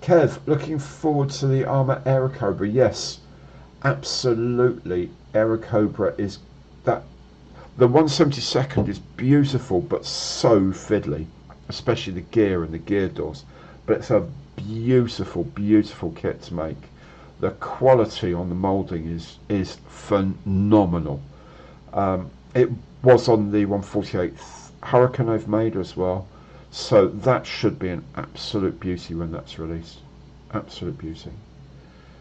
Kev, looking forward to the Armour Aerocobra. Yes, absolutely. Aerocobra is that. The 172nd is beautiful, but so fiddly, especially the gear and the gear doors. But it's a beautiful, beautiful kit to make. The quality on the moulding is phenomenal. It was on the 148th Hurricane I've made as well, so that should be an absolute beauty when that's released. Absolute beauty.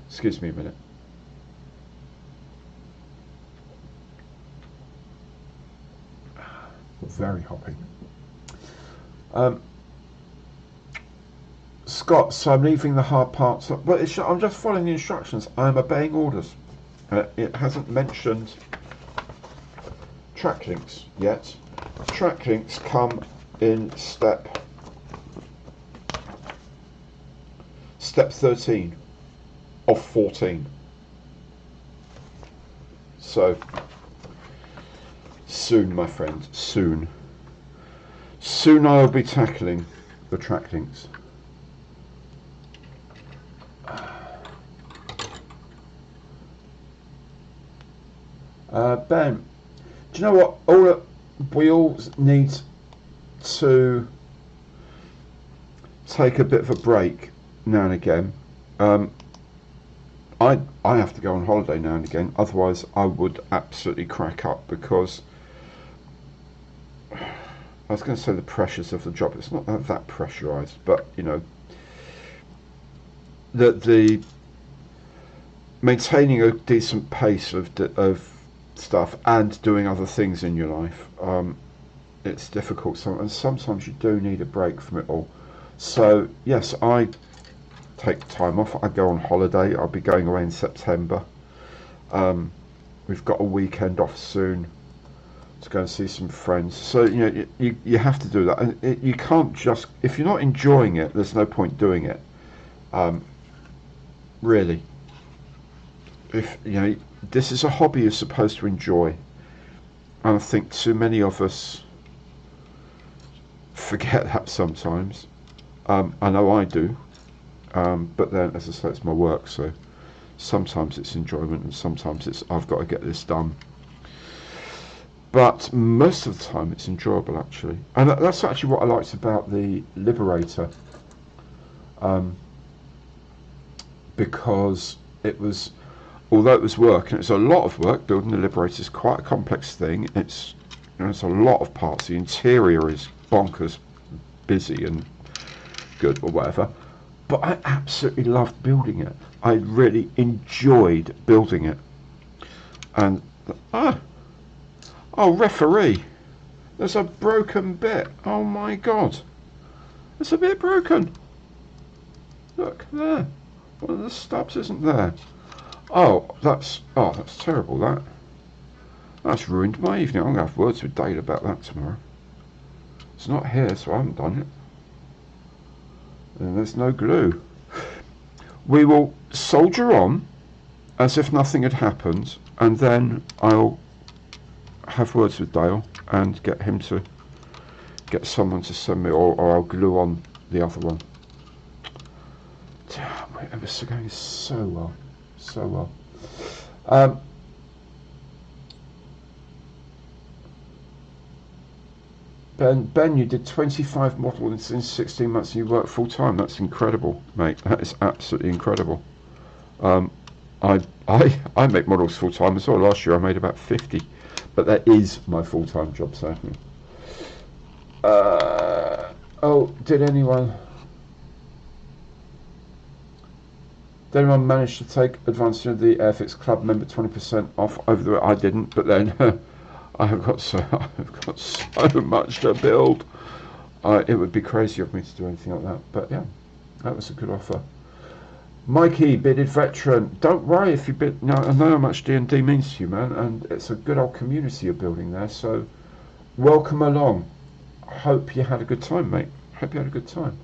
Excuse me a minute. Very hoppy. Scott, so I'm leaving the hard parts up. Well, I'm just following the instructions. I'm obeying orders. It hasn't mentioned track links yet. Track links come in step 13 of 14. So soon, my friend, soon. Soon I'll be tackling the track links. Ben, do you know what? We all need to take a bit of a break now and again. I have to go on holiday now and again, otherwise I would absolutely crack up, because I was going to say the pressures of the job. It's not that pressurised, but you know, the maintaining a decent pace of stuff and doing other things in your life, it's difficult. And sometimes you do need a break from it all. So yes, I take time off. I go on holiday. I'll be going away in September. We've got a weekend off soon to go and see some friends. So you know, you have to do that, and you can't just, if you're not enjoying it, there's no point doing it. Really, if you know, this is a hobby you're supposed to enjoy, and I think too many of us forget that sometimes. I know I do, but then, as I say, it's my work, so sometimes it's enjoyment and sometimes it's I've got to get this done. But most of the time it's enjoyable, actually. And that's actually what I liked about the Liberator, because it was, although it was work, and it's a lot of work, building the Liberator is quite a complex thing. It's, you know, it's a lot of parts. The interior is bonkers busy and good or whatever, but I absolutely loved building it. I really enjoyed building it. And oh, referee, there's a broken bit. Oh my god, there's a bit broken. Look there, one of the stubs isn't there. Oh, that's terrible. That's ruined my evening. I'm gonna have words with Dale about that tomorrow. It's not here, so I haven't done it. And there's no glue. We will soldier on as if nothing had happened, and then I'll have words with Dale and get him to get someone to send me, or I'll glue on the other one. Damn, it was going so well, so well. Ben, you did 25 models in 16 months and you worked full time. That's incredible, mate. That is absolutely incredible. I make models full time as well. Last year I made about 50, but that is my full time job, certainly. Oh, did anyone manage to take advantage of the Airfix Club member 20% off over the? I didn't, but then I've got so much to build. It would be crazy of me to do anything like that. But yeah, that was a good offer. Mikey, bearded veteran. Don't worry if you bid. No, I know how much D&D means to you, man, and it's a good old community you're building there. So welcome along. Hope you had a good time, mate. Hope you had a good time.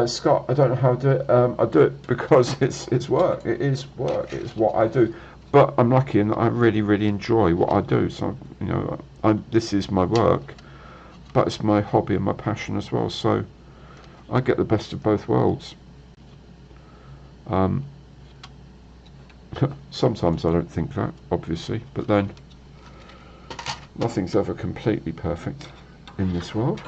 Scott, I don't know how to do it. I do it because it's work. It is work. It is what I do. But I'm lucky in that I really, really enjoy what I do. So, you know, this is my work, but it's my hobby and my passion as well. So I get the best of both worlds. Sometimes I don't think that, obviously, but then nothing's ever completely perfect in this world.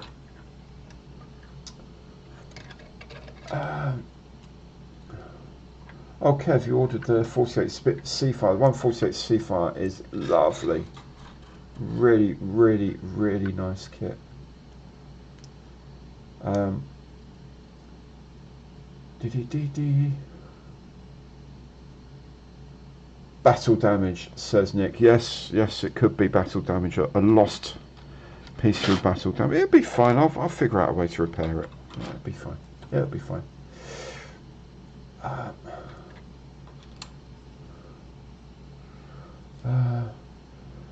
Okay, if you ordered the 48 Seafire, the 148 Seafire is lovely. Really, really, really nice kit. Battle damage, says Nick. Yes, it could be battle damage. A lost piece of battle damage. It'll be fine. I'll figure out a way to repair it. Yeah, it'll be fine. Yeah, it'll be fine.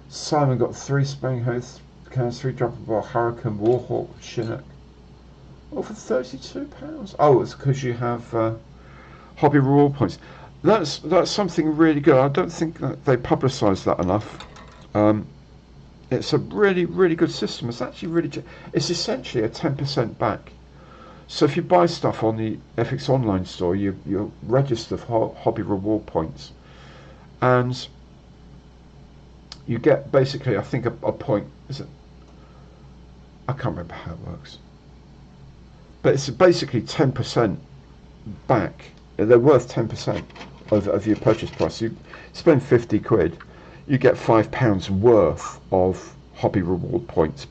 Simon got 3 Spang Host cans, 3 Drop Bar, Hurricane, Warhawk, Chinook. Oh, for £32. Oh, it's because you have hobby reward points. That's something really good. I don't think that they publicise that enough. It's a really, really good system. It's actually really, it's essentially a 10% back. So if you buy stuff on the FX Online store, you register for hobby reward points, and you get basically, I think, a point. Is it? I can't remember how it works, but it's basically 10% back. They're worth 10%. over your purchase price. You spend 50 quid, you get £5 worth of hobby reward points.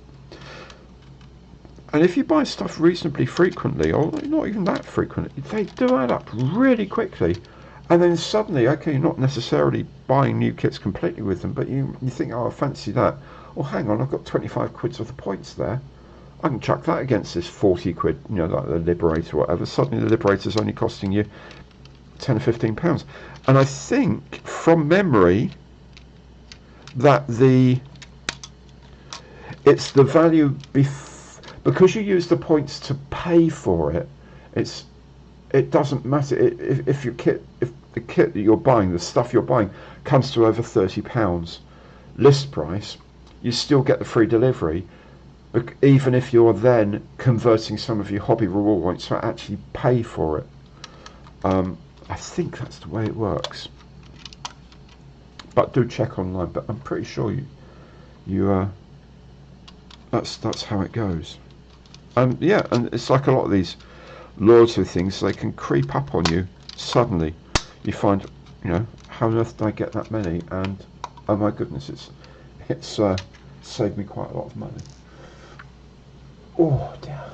And if you buy stuff reasonably frequently, or not even that frequently, they do add up really quickly. And then suddenly, okay, you're not necessarily buying new kits completely with them, but you think, oh, I fancy that. Well, hang on, I've got 25 quid's worth of points there. I can chuck that against this 40 quid, you know, like the Liberator or whatever. Suddenly the Liberator's only costing you 10 or 15 pounds. And I think, from memory, that it's the value because you use the points to pay for it. It doesn't matter if the kit that you're buying, the stuff you're buying, comes to over £30 list price, you still get the free delivery, even if you're then converting some of your hobby reward points to actually pay for it. I think that's the way it works, but do check online. But I'm pretty sure that's how it goes. Yeah, and it's like a lot of these loyalty things, they can creep up on you suddenly. You find, you know, how on earth did I get that many? And oh my goodness, it's saved me quite a lot of money. Oh dear.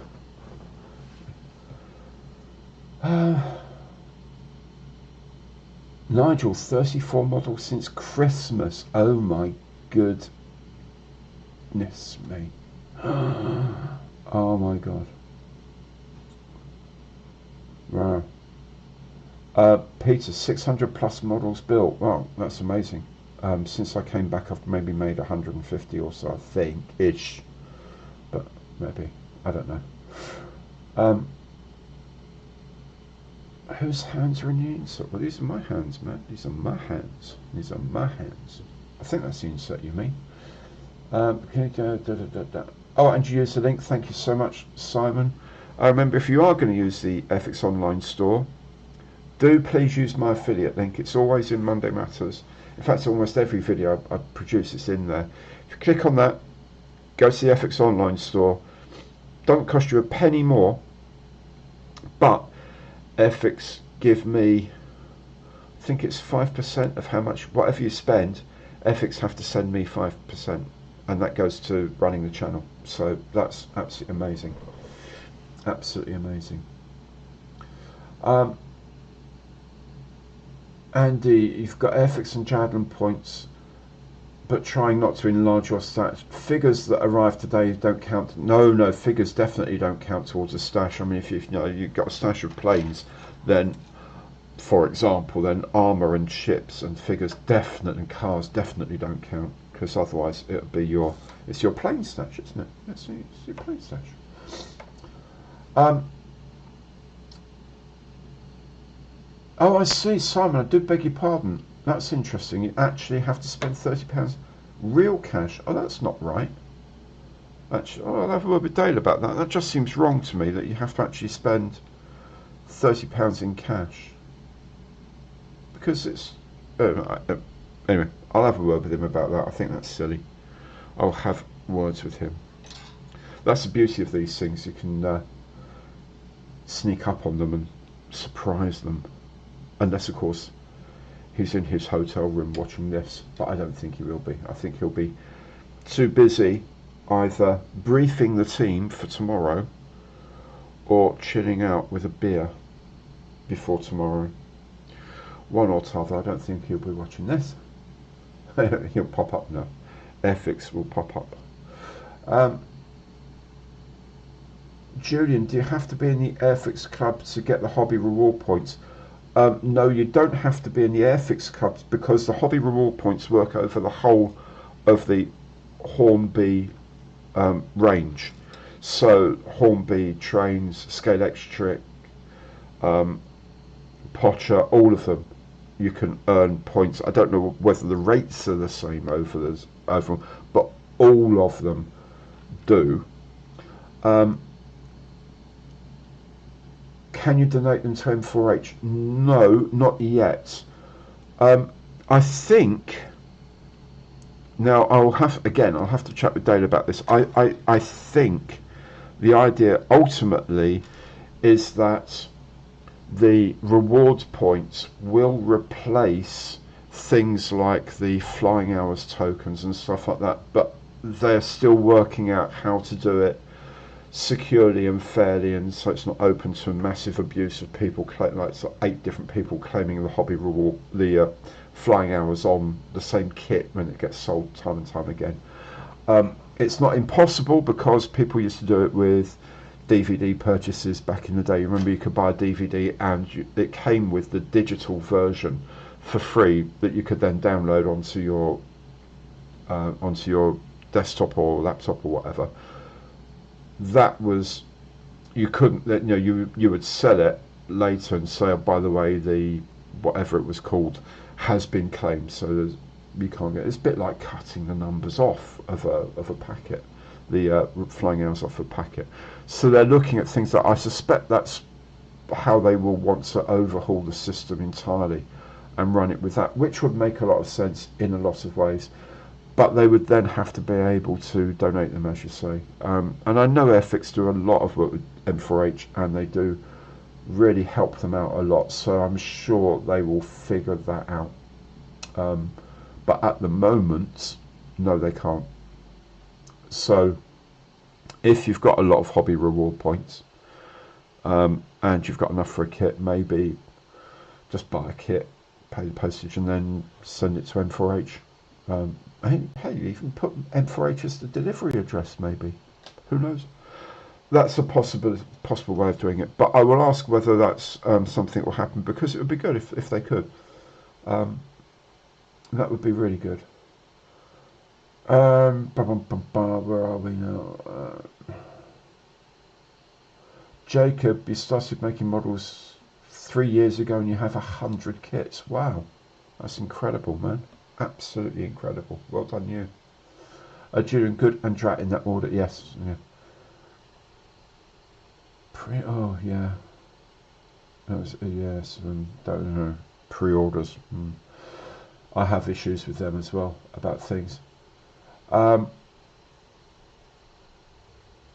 Nigel, 34 models since Christmas. Oh my goodness me. Oh my god. Wow. Peter, 600 plus models built. Wow, that's amazing. Since I came back, I've maybe made 150 or so, I think, ish. But maybe, I don't know. Whose hands are in the insert? Well, these are my hands, man. These are my hands. These are my hands. I think that's the insert you mean. Can you go, Oh, and you use the link. Thank you so much, Simon. Remember, if you are going to use the FX Online store, do please use my affiliate link. It's always in Monday Matters. In fact, almost every video I produce, it's in there. If you click on that, go to the FX Online store. Don't cost you a penny more, but FX give me, I think it's 5% of how much, whatever you spend, FX have to send me 5%, and that goes to running the channel. So that's absolutely amazing. Absolutely amazing. Andy, you've got FX and Jadlin points, but trying not to enlarge your stats. Figures that arrive today don't count. No, figures definitely don't count towards a stash. I mean, if you've got a stash of planes, then, for example, then armor and ships and figures definitely, and cars definitely don't count, because otherwise it'll be it's your plane stash, isn't it? It's your plane stash. Oh, I see, Simon, I do beg your pardon. That's interesting. You actually have to spend £30 real cash. Oh, that's not right. Actually, I'll have a word with Dale about that. That just seems wrong to me, that you have to actually spend £30 in cash. Because it's... anyway, I'll have a word with him about that. I think that's silly. I'll have words with him. That's the beauty of these things. You can sneak up on them and surprise them. Unless, of course, he's in his hotel room watching this. But I don't think he will be. I think he'll be too busy either briefing the team for tomorrow or chilling out with a beer before tomorrow. One or t'other. I don't think he'll be watching this. He'll pop up now. Airfix will pop up. Julian, do you have to be in the Airfix club to get the hobby reward points? No, you don't have to be in the Airfix club, because the hobby reward points work over the whole of the Hornby range. So Hornby, Trains, Scale Electric, Pocher, all of them, you can earn points. I don't know whether the rates are the same over, but all of them do. Can you donate them to M4H? No, not yet. I think, now I'll have to chat with Dale about this. I think the idea ultimately is that the rewards points will replace things like the flying hours tokens and stuff like that, but they're still working out how to do it securely and fairly, and so it's not open to massive abuse of people like so 8 different people claiming the hobby reward, the flying hours on the same kit when it gets sold time and time again. It's not impossible, because people used to do it with DVD purchases back in the day. You remember you could buy a DVD and it came with the digital version for free that you could then download onto your desktop or laptop or whatever. That was, you couldn't, you know, you would sell it later and say, oh, by the way, the whatever it was called has been claimed, so you can't get it. It's a bit like cutting the numbers off of a packet, the flying hours off a packet. So they're looking at things that I suspect that's how they will want to overhaul the system entirely and run it with that, which would make a lot of sense in a lot of ways. But they would then have to be able to donate them, as you say. And I know Airfix do a lot of work with M4H, and they do really help them out a lot. So I'm sure they will figure that out. But at the moment, no, they can't. So if you've got a lot of hobby reward points, and you've got enough for a kit, maybe just buy a kit, pay the postage, and then send it to M4H. Hey, even put M4H as the delivery address, maybe. Who knows? That's a possible way of doing it. But I will ask whether that's something that will happen, because it would be good if they could. That would be really good. Where are we now? Jacob, you started making models 3 years ago and you have 100 kits. Wow, that's incredible, man. Absolutely incredible. Well done, you. Julian, good and Drat in that order. Yes. Yeah. Oh yeah. That was yes. Don't know. Pre-orders. I have issues with them as well about things.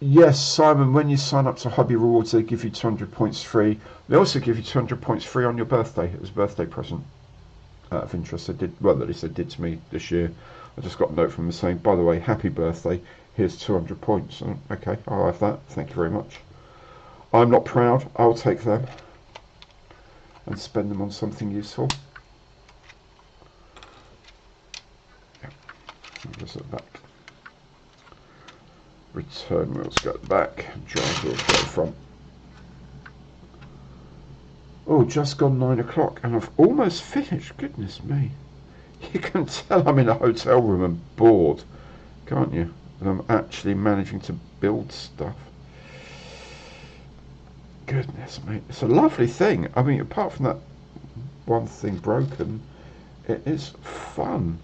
Yes, Simon, when you sign up to Hobby Rewards, they give you 200 points free. They also give you 200 points free on your birthday. It was a birthday present. Out of interest, they did, well, at least they did to me this year. I just got a note from them saying, by the way, happy birthday, here's 200 points. Okay, I'll have that. Thank you very much. I'm not proud. I'll take them and spend them on something useful. Just at the back. Return wheels go at the back, drive wheels go at the front. Oh, just gone 9 o'clock and I've almost finished. Goodness me. You can tell I'm in a hotel room and bored, can't you? And I'm actually managing to build stuff. Goodness me. It's a lovely thing. I mean, apart from that one thing broken, it is fun.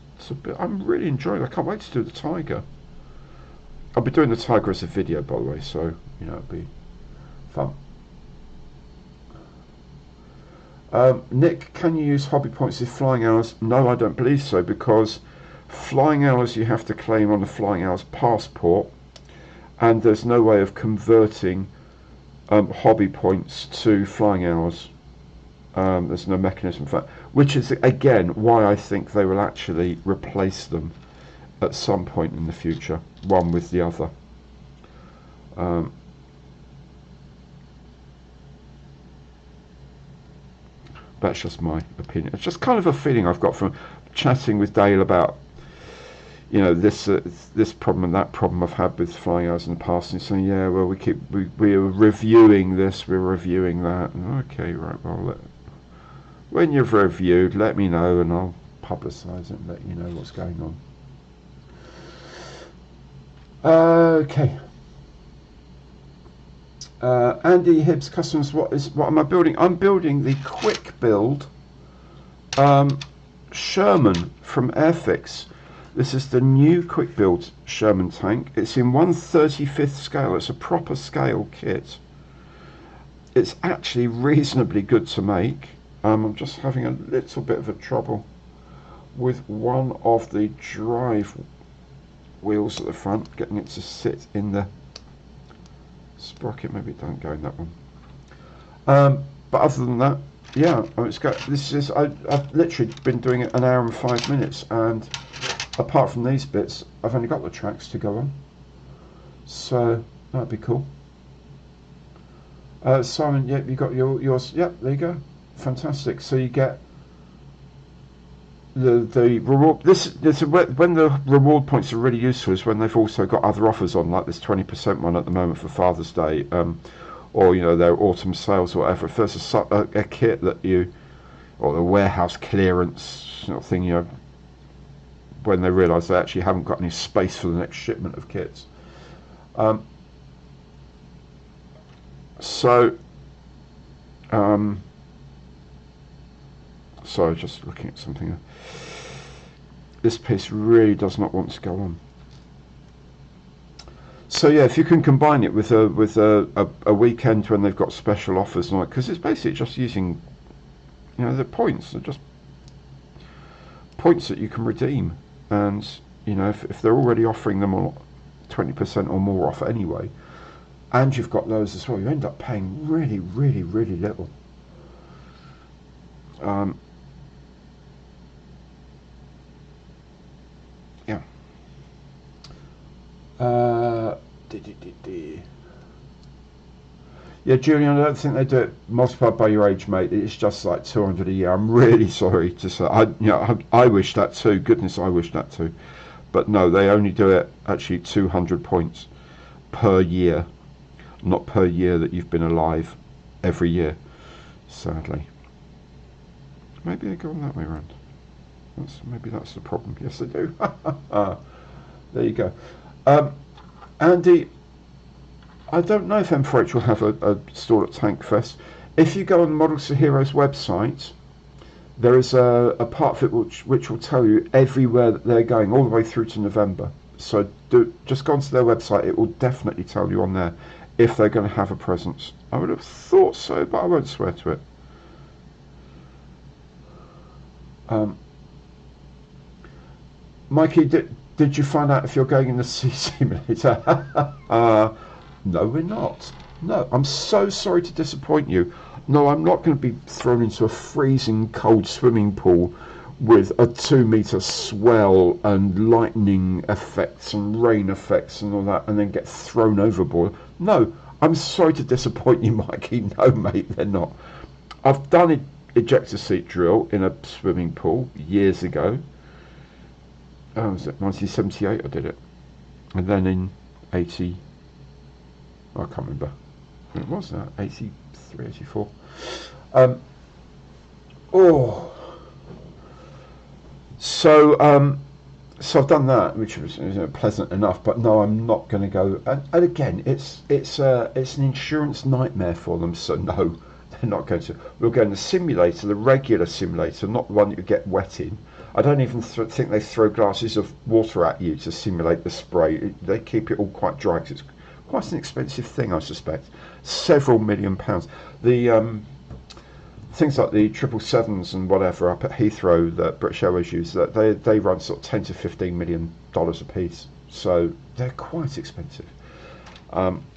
I'm really enjoying it. I can't wait to do the Tiger. I'll be doing the Tiger as a video, by the way, so, you know, it'll be fun. Nick, can you use hobby points with flying hours? No, I don't believe so, because flying hours you have to claim on the flying hours passport, and there's no way of converting hobby points to flying hours. There's no mechanism for that, which is again why I think they will actually replace them at some point in the future, one with the other. That's just my opinion. It's just kind of a feeling I've got from chatting with Dale about, you know, this problem and that problem I've had with flying hours in the past, and saying, yeah, well, we're reviewing this, we're reviewing that, and okay, right, well, when you've reviewed, let me know, and I'll publicise it and let you know what's going on. Okay. Andy Hibbs Customs, what am I building? I'm building the quick build Sherman from Airfix. This is the new quick build Sherman tank. It's in 1/35th scale. It's a proper scale kit. It's actually reasonably good to make. I'm just having a little bit of a trouble with one of the drive wheels at the front, getting it to sit in the sprocket. Maybe it don't go in that one. but other than that, yeah, it's got, this is, I've literally been doing it an hour and 5 minutes, and apart from these bits, I've only got the tracks to go on. So that'd be cool. Simon, yep, you got yours. Yep, there you go. Fantastic. So you get the reward. This when the reward points are really useful is when they've also got other offers on, like this 20% one at the moment for Father's Day, or you know, their autumn sales or whatever. If there's a kit that you, or the warehouse clearance sort of thing, you know, when they realise they actually haven't got any space for the next shipment of kits. Sorry, just looking at something. This piece really does not want to go on. So yeah, if you can combine it with a weekend when they've got special offers, like, because it's basically just using, you know, the points. They're just points that you can redeem, and you know, if they're already offering them on 20% or more off anyway, and you've got those as well, you end up paying really, really, really little. Yeah. Yeah, Julian, I don't think they do it multiplied by your age, mate. It's just like 200 a year. I'm really sorry to say. I wish that too. Goodness, I wish that too. But no, they only do it actually 200 points per year, not per year that you've been alive every year, sadly. Maybe they go on that way around. Maybe that's the problem. Yes, they do. There you go. Andy, I don't know if M4H will have a stall at Tankfest. If you go on Models for Heroes website, there is a part of it which will tell you everywhere that they're going, all the way through to November. So just go onto their website. It will definitely tell you on there if they're going to have a presence. I would have thought so, but I won't swear to it. Mikey, did you find out if you're going in the sea simulator? No, we're not. No, I'm so sorry to disappoint you. No, I'm not going to be thrown into a freezing cold swimming pool with a 2-meter swell and lightning effects and rain effects and all that, and then get thrown overboard. No, I'm sorry to disappoint you, Mikey. No, mate, they're not. I've done an ejector seat drill in a swimming pool years ago. Oh, was it 1978 I did it? And then in 80, I can't remember when it was now, 83, 84. So I've done that, which was pleasant enough. But no, I'm not going to go. And again, it's an insurance nightmare for them. So no, they're not going to. We'll go in the simulator, the regular simulator, not the one that you get wet in. I don't even think they throw glasses of water at you to simulate the spray. They keep it all quite dry because it's quite an expensive thing, I suspect. Several £1,000,000. The things like the 777s and whatever up at Heathrow that British Airways use, that they run sort of $10 to $15 million a piece. So they're quite expensive.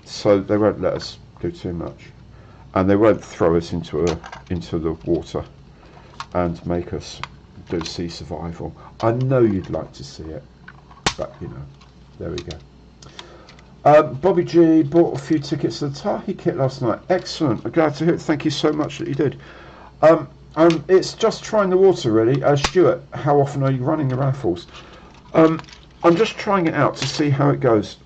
So they won't let us do too much, and they won't throw us into the water and make us do sea survival. I know you'd like to see it, but you know, there we go. Bobby G bought a few tickets to the Tahi kit last night. Excellent. I'm glad to hear it. Thank you so much that you did. It's just trying the water, really. Stuart, how often are you running the raffles? I'm just trying it out to see how it goes.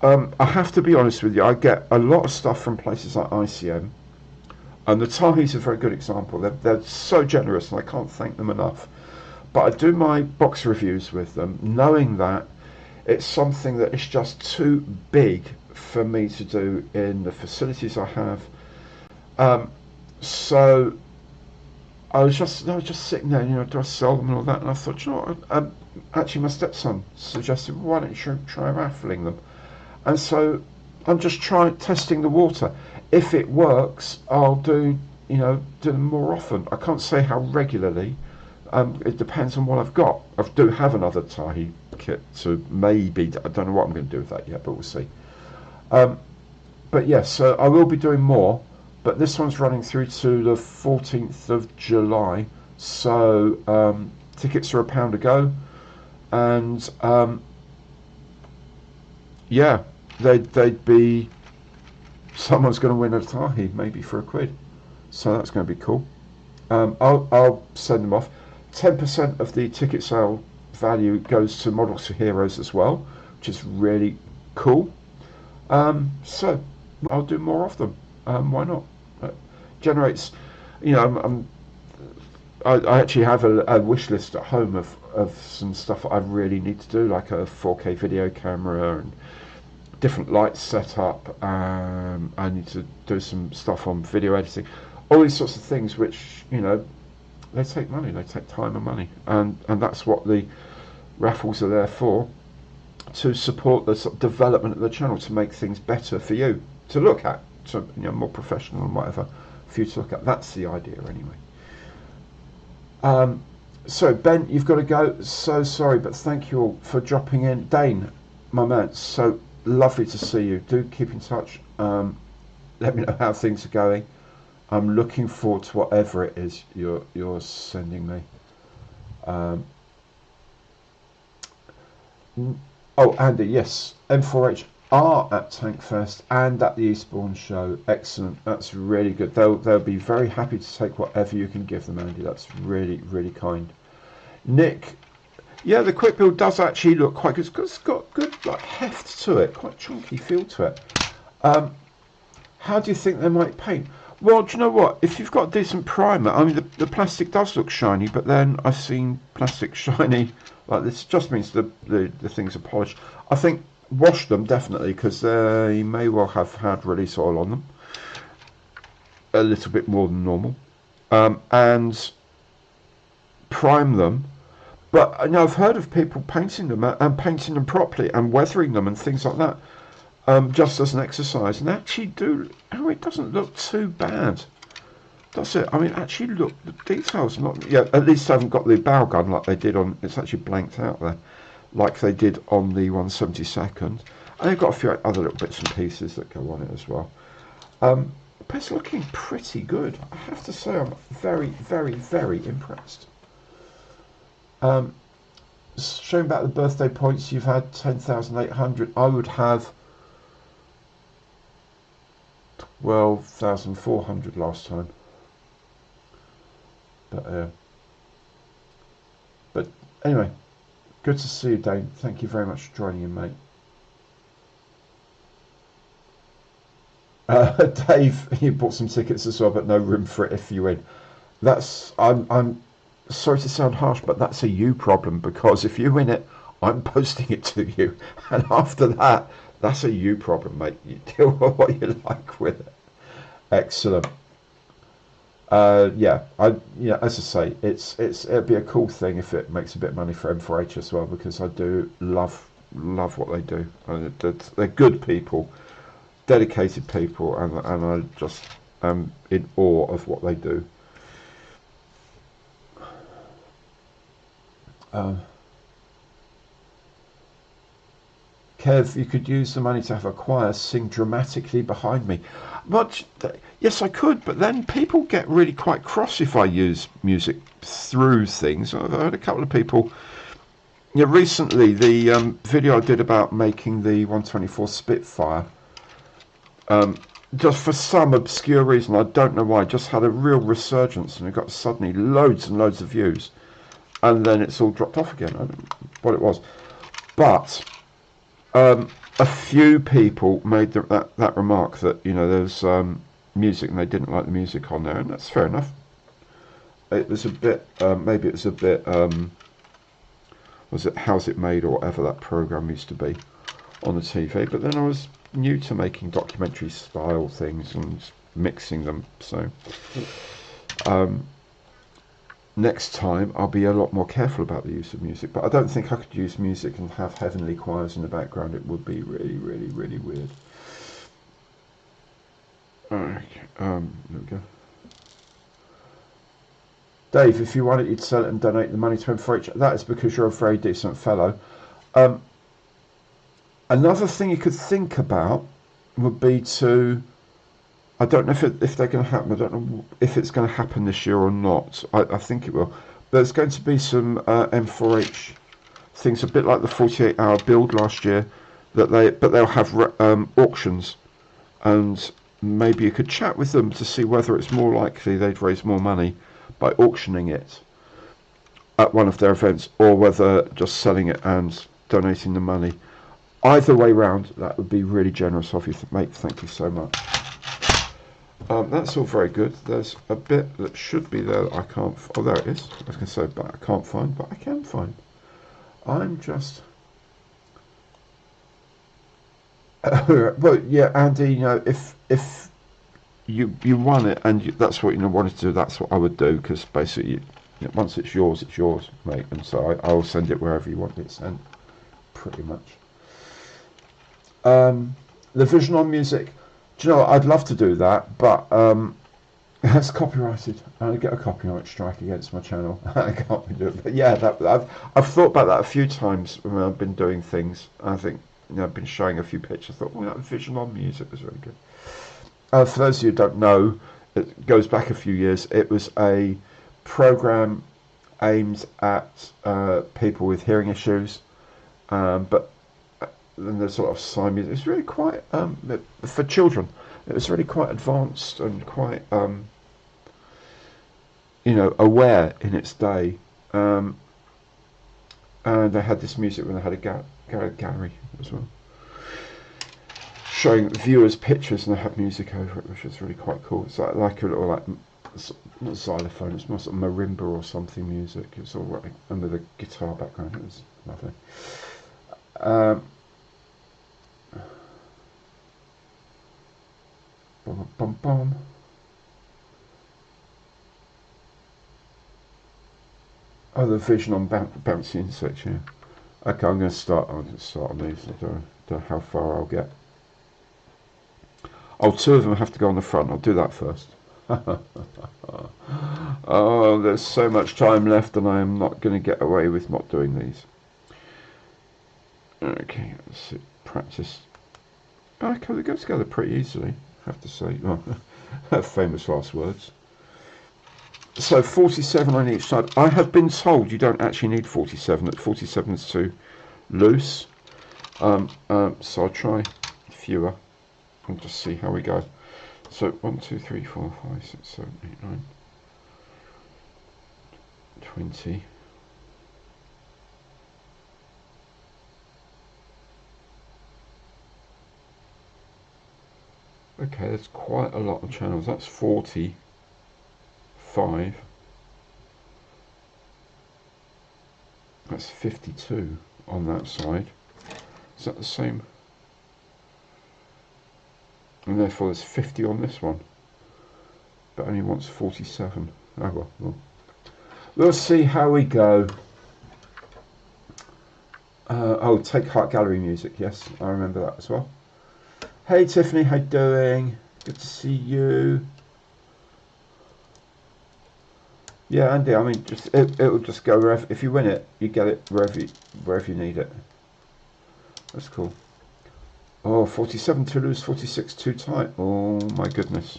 I have to be honest with you, I get a lot of stuff from places like ICM, and the Tahi's a very good example. They're so generous, and I can't thank them enough. But I do my box reviews with them, knowing that it's something that is just too big for me to do in the facilities I have. So I was just sitting there, you know, do I sell them and all that? And I thought, you know what? Actually, my stepson suggested, well, why don't you try raffling them? And so I'm just testing the water. If it works, I'll do them more often. I can't say how regularly. It depends on what I've got. I do have another Tahi kit, so maybe, I don't know what I'm going to do with that yet, but we'll see. But yes, I will be doing more, but this one's running through to the 14th of July, so tickets are £1 a go, and yeah, they'd be, someone's going to win a Tahi, maybe for £1, so that's going to be cool. I'll send them off. 10% of the ticket sale value goes to Models for Heroes as well, which is really cool. So I'll do more of them. Why not? Generates, you know, I actually have a wish list at home of some stuff that I really need to do, like a 4K video camera and different lights set up. I need to do some stuff on video editing, all these sorts of things, which, you know, they take money, they take time and money, and that's what the raffles are there for, to support the sort of development of the channel, to make things better for you to look at, so, you know, more professional and whatever for you to look at. That's the idea anyway. So Ben, you've got to go. So sorry, but thank you all for dropping in. Dane, my man, so lovely to see you. Do keep in touch. Let me know how things are going. I'm looking forward to whatever it is you're sending me. Oh, Andy, yes, M4H are at Tankfest and at the Eastbourne show. Excellent, that's really good. They'll be very happy to take whatever you can give them, Andy. That's really, really kind. Nick, yeah, the quick build does actually look quite good. It's got good like heft to it, quite chunky feel to it. How do you think they might paint? Well, do you know what? If you've got a decent primer, I mean, the plastic does look shiny, but then I've seen plastic shiny like this. Just means the things are polished. I think wash them definitely, because they may well have had release oil on them, a little bit more than normal, and prime them. But you know, I've heard of people painting them and painting them properly and weathering them and things like that. Just as an exercise, and actually it doesn't look too bad, does it? I mean, actually look, the details not, yeah, at least I haven't got the bow gun like they did on, it's actually blanked out there, like they did on the 172nd, and they've got a few other little bits and pieces that go on it as well. But it's looking pretty good, I have to say. I'm very, very, very impressed. Showing back the birthday points, you've had 10,800. I would have 12,400 last time, but anyway, good to see you, Dane. Thank you very much for joining in, mate. Dave, you bought some tickets as well, but no room for it if you win. That's, I'm sorry to sound harsh, but that's a you problem, because if you win it, I'm posting it to you, and after that, that's a you problem, mate. You deal with what you like with it. Excellent. Yeah, as I say, it'd be a cool thing if it makes a bit of money for M4H as well, because I do love what they do. They're good people, dedicated people, and I just am in awe of what they do. Kev, you could use the money to have a choir sing dramatically behind me. But yes, I could, but then people get really quite cross if I use music through things. I've heard a couple of people. Yeah, recently the video I did about making the 124 Spitfire, just for some obscure reason, I don't know why, just had a real resurgence, and it got suddenly loads and loads of views, and then it's all dropped off again. I don't know what it was, but a few people made that remark that, you know, there's music and they didn't like the music on there, and that's fair enough. It was a bit, maybe it was a bit, was it How's It Made or whatever that program used to be on the TV, but then I was new to making documentary style things and mixing them, so next time I'll be a lot more careful about the use of music, but I don't think I could use music and have heavenly choirs in the background. It would be really, really, really weird. Okay, there we go. Dave, if you wanted, you'd sell it and donate the money to M4H. That is because you're a very decent fellow. Another thing you could think about would be to I don't know if they're going to happen. I don't know if it's going to happen this year or not. I think it will. There's going to be some M4H things, a bit like the 48-hour build last year, but they'll have auctions, and maybe you could chat with them to see whether it's more likely they'd raise more money by auctioning it at one of their events, or whether just selling it and donating the money. Either way round, that would be really generous of you, mate. Thank you so much. That's all very good. There's a bit that should be there that I can't. Oh, there it is. I was going to say, but I can't find, but I can find. I'm just. Well, yeah, Andy. You know, if you won it and that's what you wanted to do, that's what I would do, because basically, once it's yours, mate. And so I'll send it wherever you want it sent, pretty much. The vision on music. Do you know what? I'd love to do that, but that's copyrighted. I get a copyright strike against my channel. I can't do it. But yeah, I've thought about that a few times when I've been doing things. I think I've been showing a few pictures. I thought, well, that vision on music was really good. For those of you who don't know, it goes back a few years. It was a program aimed at people with hearing issues, but then there's sort of sign music. It's really quite for children. It was really quite advanced and quite aware in its day. And they had this music when they had a gallery as well, showing viewers pictures, and they had music over it, which was really quite cool. It's like a little not xylophone. It's more sort of marimba or something music. It's all right, and with a guitar background. It was lovely. Bum, bum, bum. Oh, the vision on bouncy insects, yeah. Okay, I'm going to start on these. I don't know how far I'll get. Oh, two of them have to go on the front. I'll do that first. Oh, there's so much time left, and I am not going to get away with not doing these. Okay, let's see. Practice. Okay, they go together pretty easily, I have to say. Oh, famous last words. So 47 on each side. I have been told you don't actually need 47. That 47 is too loose. So I'll try fewer and just see how we go. So 1, 2, 3, 4, 5, 6, 7, 8, 9, 20. Okay, there's quite a lot of channels. That's 45. That's 52 on that side. Is that the same? And therefore there's 50 on this one. But only wants 47. Oh well. We'll see how we go. Oh, Take Heart Gallery music. Yes, I remember that as well. Hey Tiffany, how you doing? Good to see you. Yeah, Andy. I mean, just it'll just go wherever. If you win it, you get it wherever you need it. That's cool. Oh, 47 too loose, 46 too tight. Oh my goodness.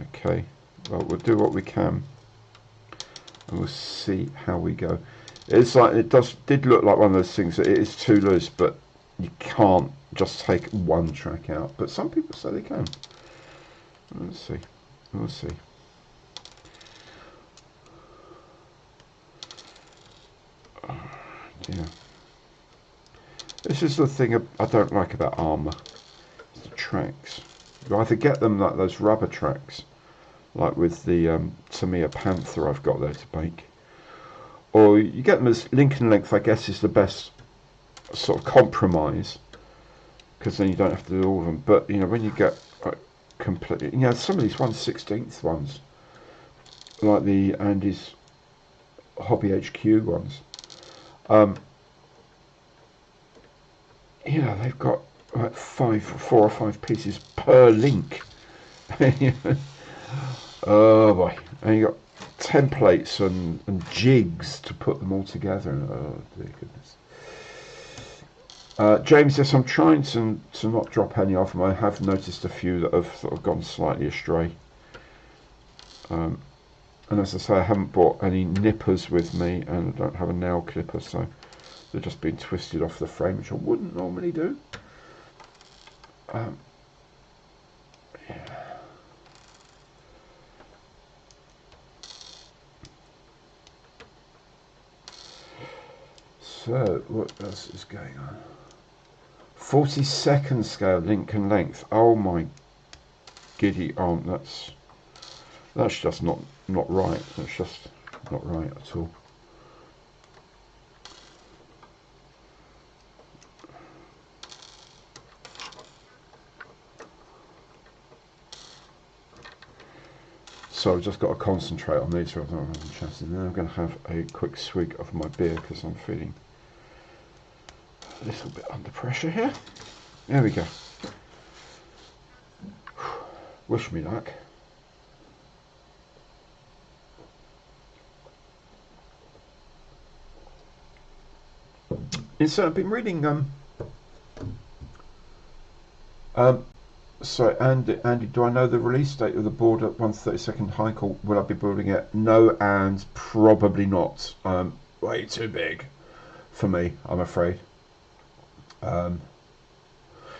Okay. Well, we'll do what we can, and we'll see how we go. It's like did look like one of those things that it is too loose, but you can't just take one track out, but some people say they can. Let's see. We'll see. Yeah. This is the thing I don't like about Armour. It's the tracks. You either get them like those rubber tracks, like with the Tamiya Panther I've got there to bake, or you get them as Lincoln length. I guess is the best sort of compromise, because then you don't have to do all of them. But when you get completely, some of these 1/16 ones, like the Andy's Hobby HQ ones, they've got like 4 or 5 pieces per link. Oh boy, and you got templates and jigs to put them all together. Oh dear goodness. James, yes, I'm trying to not drop any of them. I have noticed a few that have sort of gone slightly astray. And as I say, I haven't brought any nippers with me, and I don't have a nail clipper, so they're just being twisted off the frame, which I wouldn't normally do. Yeah. So, what else is going on? 42nd scale, Lincoln length. Oh my giddy aunt, that's just not right. That's just not right at all. So I've just got to concentrate on these rather than chatting. Then I'm going to have a quick swig of my beer because I'm feeling a little bit under pressure here. There we go. Wish me luck. So I've been reading. So Andy, do I know the release date of the board at 132nd High Court? Will I be building it? No, and probably not. Way too big for me, I'm afraid.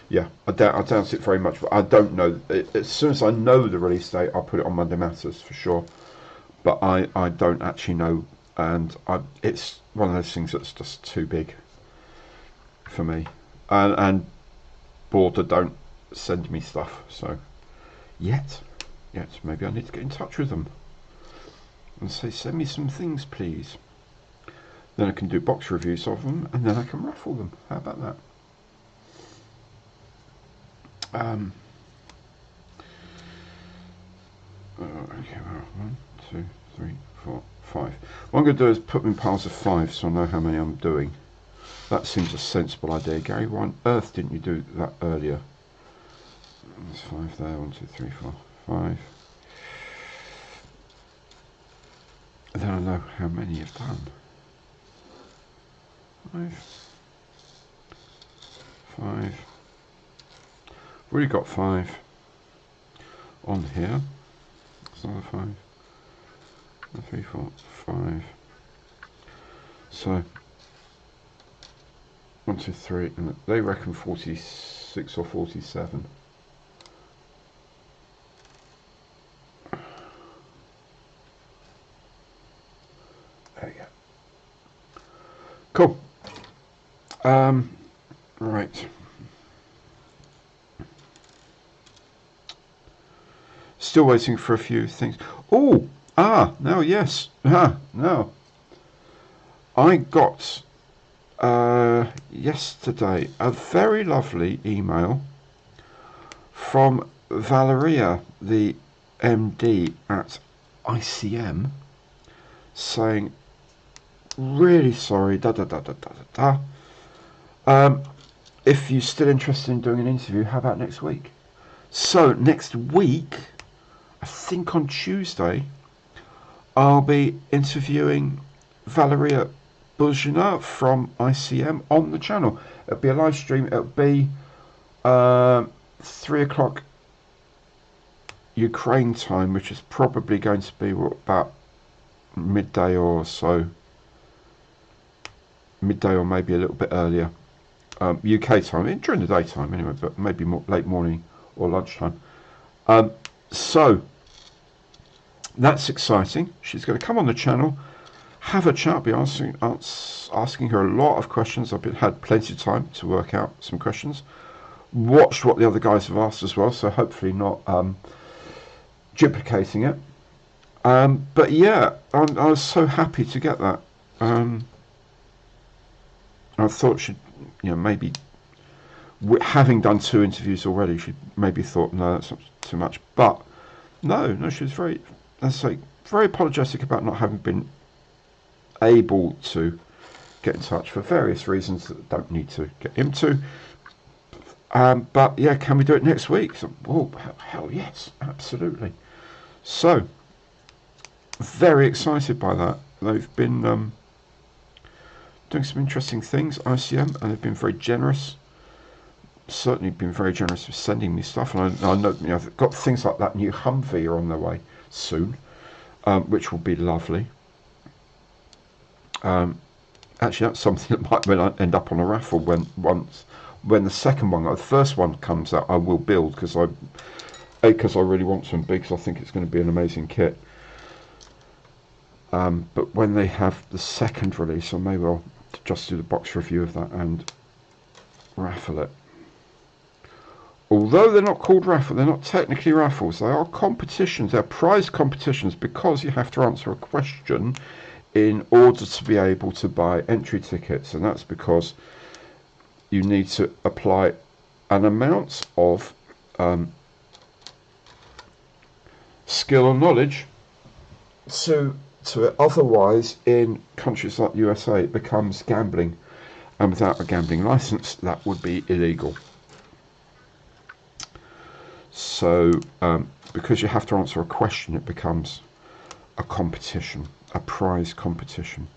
Yeah, I doubt it very much, but I don't know. As soon as I know the release date, I'll put it on Monday Matters for sure. But I don't actually know, and it's one of those things that's just too big for me. And Border don't send me stuff, so yet maybe I need to get in touch with them and say, send me some things, please. Then I can do box reviews of them, and then I can raffle them. How about that? Okay, well, 1, 2, 3, 4, 5. What I'm going to do is put them in piles of 5 so I know how many I'm doing. That seems a sensible idea. Gary, why on earth didn't you do that earlier? There's 5 there. 1, 2, 3, 4, 5. And then I know how many you've done. 5. 5. I've already got 5 on here. It's another 5. 1, 3, 4, 5. So 1, 2, 3, and they reckon 46 or 47. There you go. Cool. Right. Still waiting for a few things. Oh, no, yes. No. I got yesterday a very lovely email from Valeria, the MD at ICM, saying, really sorry, if you're still interested in doing an interview, how about next week? So next week, I think on Tuesday, I'll be interviewing Valeria Buzina from ICM on the channel. It'll be a live stream. It'll be 3 o'clock Ukraine time, which is probably going to be about midday or so. Midday or maybe a little bit earlier. UK time, during the daytime anyway, but maybe more late morning or lunchtime. So that's exciting. She's going to come on the channel, have a chat. I'll be asking her a lot of questions. I've had plenty of time to work out some questions. Watched what the other guys have asked as well, so hopefully not duplicating it. But yeah, I was so happy to get that. I thought she'd, maybe having done 2 interviews already, she maybe thought, no, that's not too much. But no, she was very, let's say, very apologetic about not having been able to get in touch for various reasons that I don't need to get into. But yeah, can we do it next week? So, oh, hell yes, absolutely. So, very excited by that. They've been doing some interesting things, ICM, and they've been very generous. Certainly been very generous with sending me stuff, and I know, you know, I've got things like that new Humvee are on their way soon, which will be lovely. Actually, that's something that might end up on a raffle when the second one, the first one comes out. I will build because I really want some, because I think it's going to be an amazing kit. But when they have the second release, or maybe I'll just do the box review of that and raffle it. Although they're not called raffles, they're not technically raffles, they are competitions, they're prize competitions, because you have to answer a question in order to be able to buy entry tickets, and that's because you need to apply an amount of skill or knowledge to it. Otherwise, in countries like USA, it becomes gambling, and without a gambling license, that would be illegal. So, because you have to answer a question, it becomes a competition, a prize competition.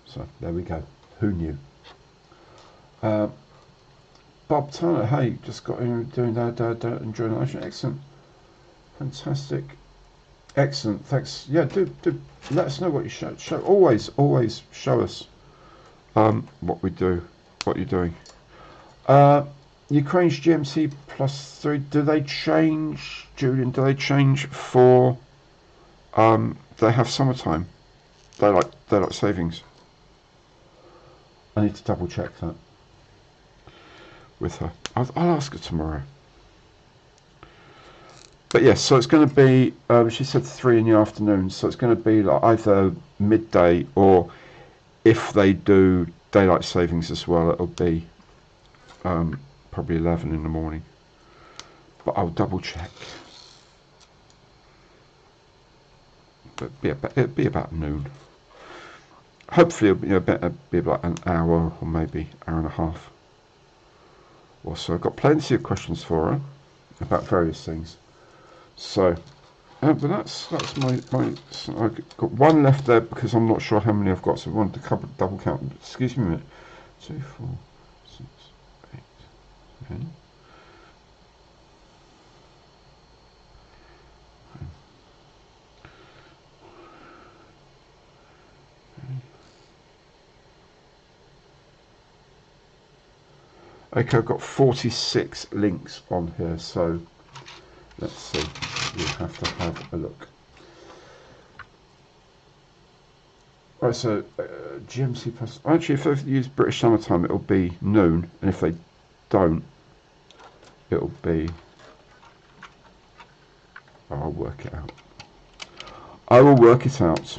So, there we go. Who knew? Bob Turner, hey, just got in doing that, enjoying the excellent, fantastic, excellent, thanks. Yeah, do let us know what you show. Always show us what we do, what you're doing. Ukraine's GMC +3, do they change, Julian, do they change for, they have summertime, daylight savings? I need to double check that with her. I'll ask her tomorrow. But yes, so it's going to be, she said 3 in the afternoon, so it's going to be like either midday, or if they do daylight savings as well, it'll be probably 11 in the morning, but I'll double check. But it'll be about noon. Hopefully it'll be about an hour, or maybe hour and a half or so. I've got plenty of questions for her about various things. So, but that's my. I've got one left there because I'm not sure how many I've got, so I wanted to double count. Excuse me a minute. 2, 4, 6, 8, 10. Okay, I've got 46 links on here, so let's see. We'll have to have a look. Right, so GMC plus. Actually, if they use British summertime, it'll be noon, and if they don't, it'll be. Oh, I'll work it out. I will work it out.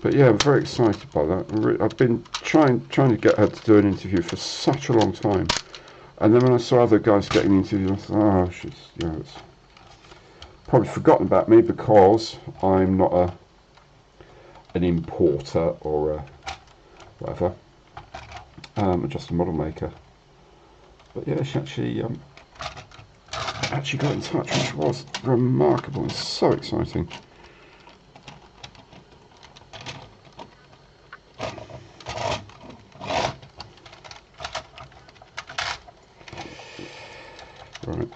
But yeah, I'm very excited by that. I've been trying to get her to do an interview for such a long time, and then when I saw other guys getting interviews, I thought, oh, she's, you know, it's probably forgotten about me because I'm not an importer or a whatever. Just a model maker. But yeah, she actually got in touch, which was remarkable and so exciting. Right.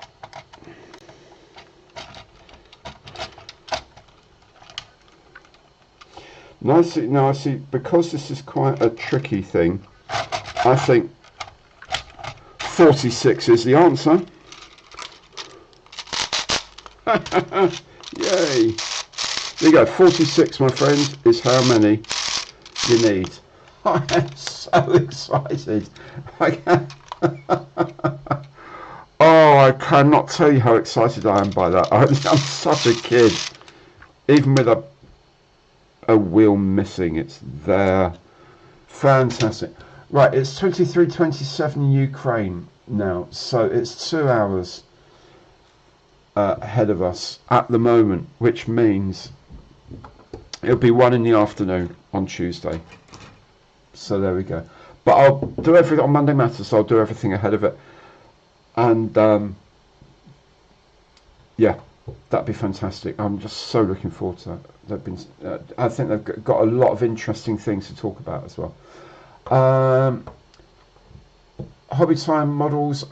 Now I see, because this is quite a tricky thing, I think 46 is the answer. Yay! There you go, 46, my friend, is how many you need. I am so excited. Oh, I cannot tell you how excited I am by that. I'm such a kid. Even with a wheel missing, it's there. Fantastic. Right, it's 23:27 in Ukraine now, so it's 2 hours ahead of us at the moment, which means It'll be 1 in the afternoon on Tuesday. So there we go. But I'll do everything on Monday Matters, so I'll do everything ahead of it. And yeah, that'd be fantastic. I'm just so looking forward to that. They've been, I think they've got a lot of interesting things to talk about as well. Hobby Time models.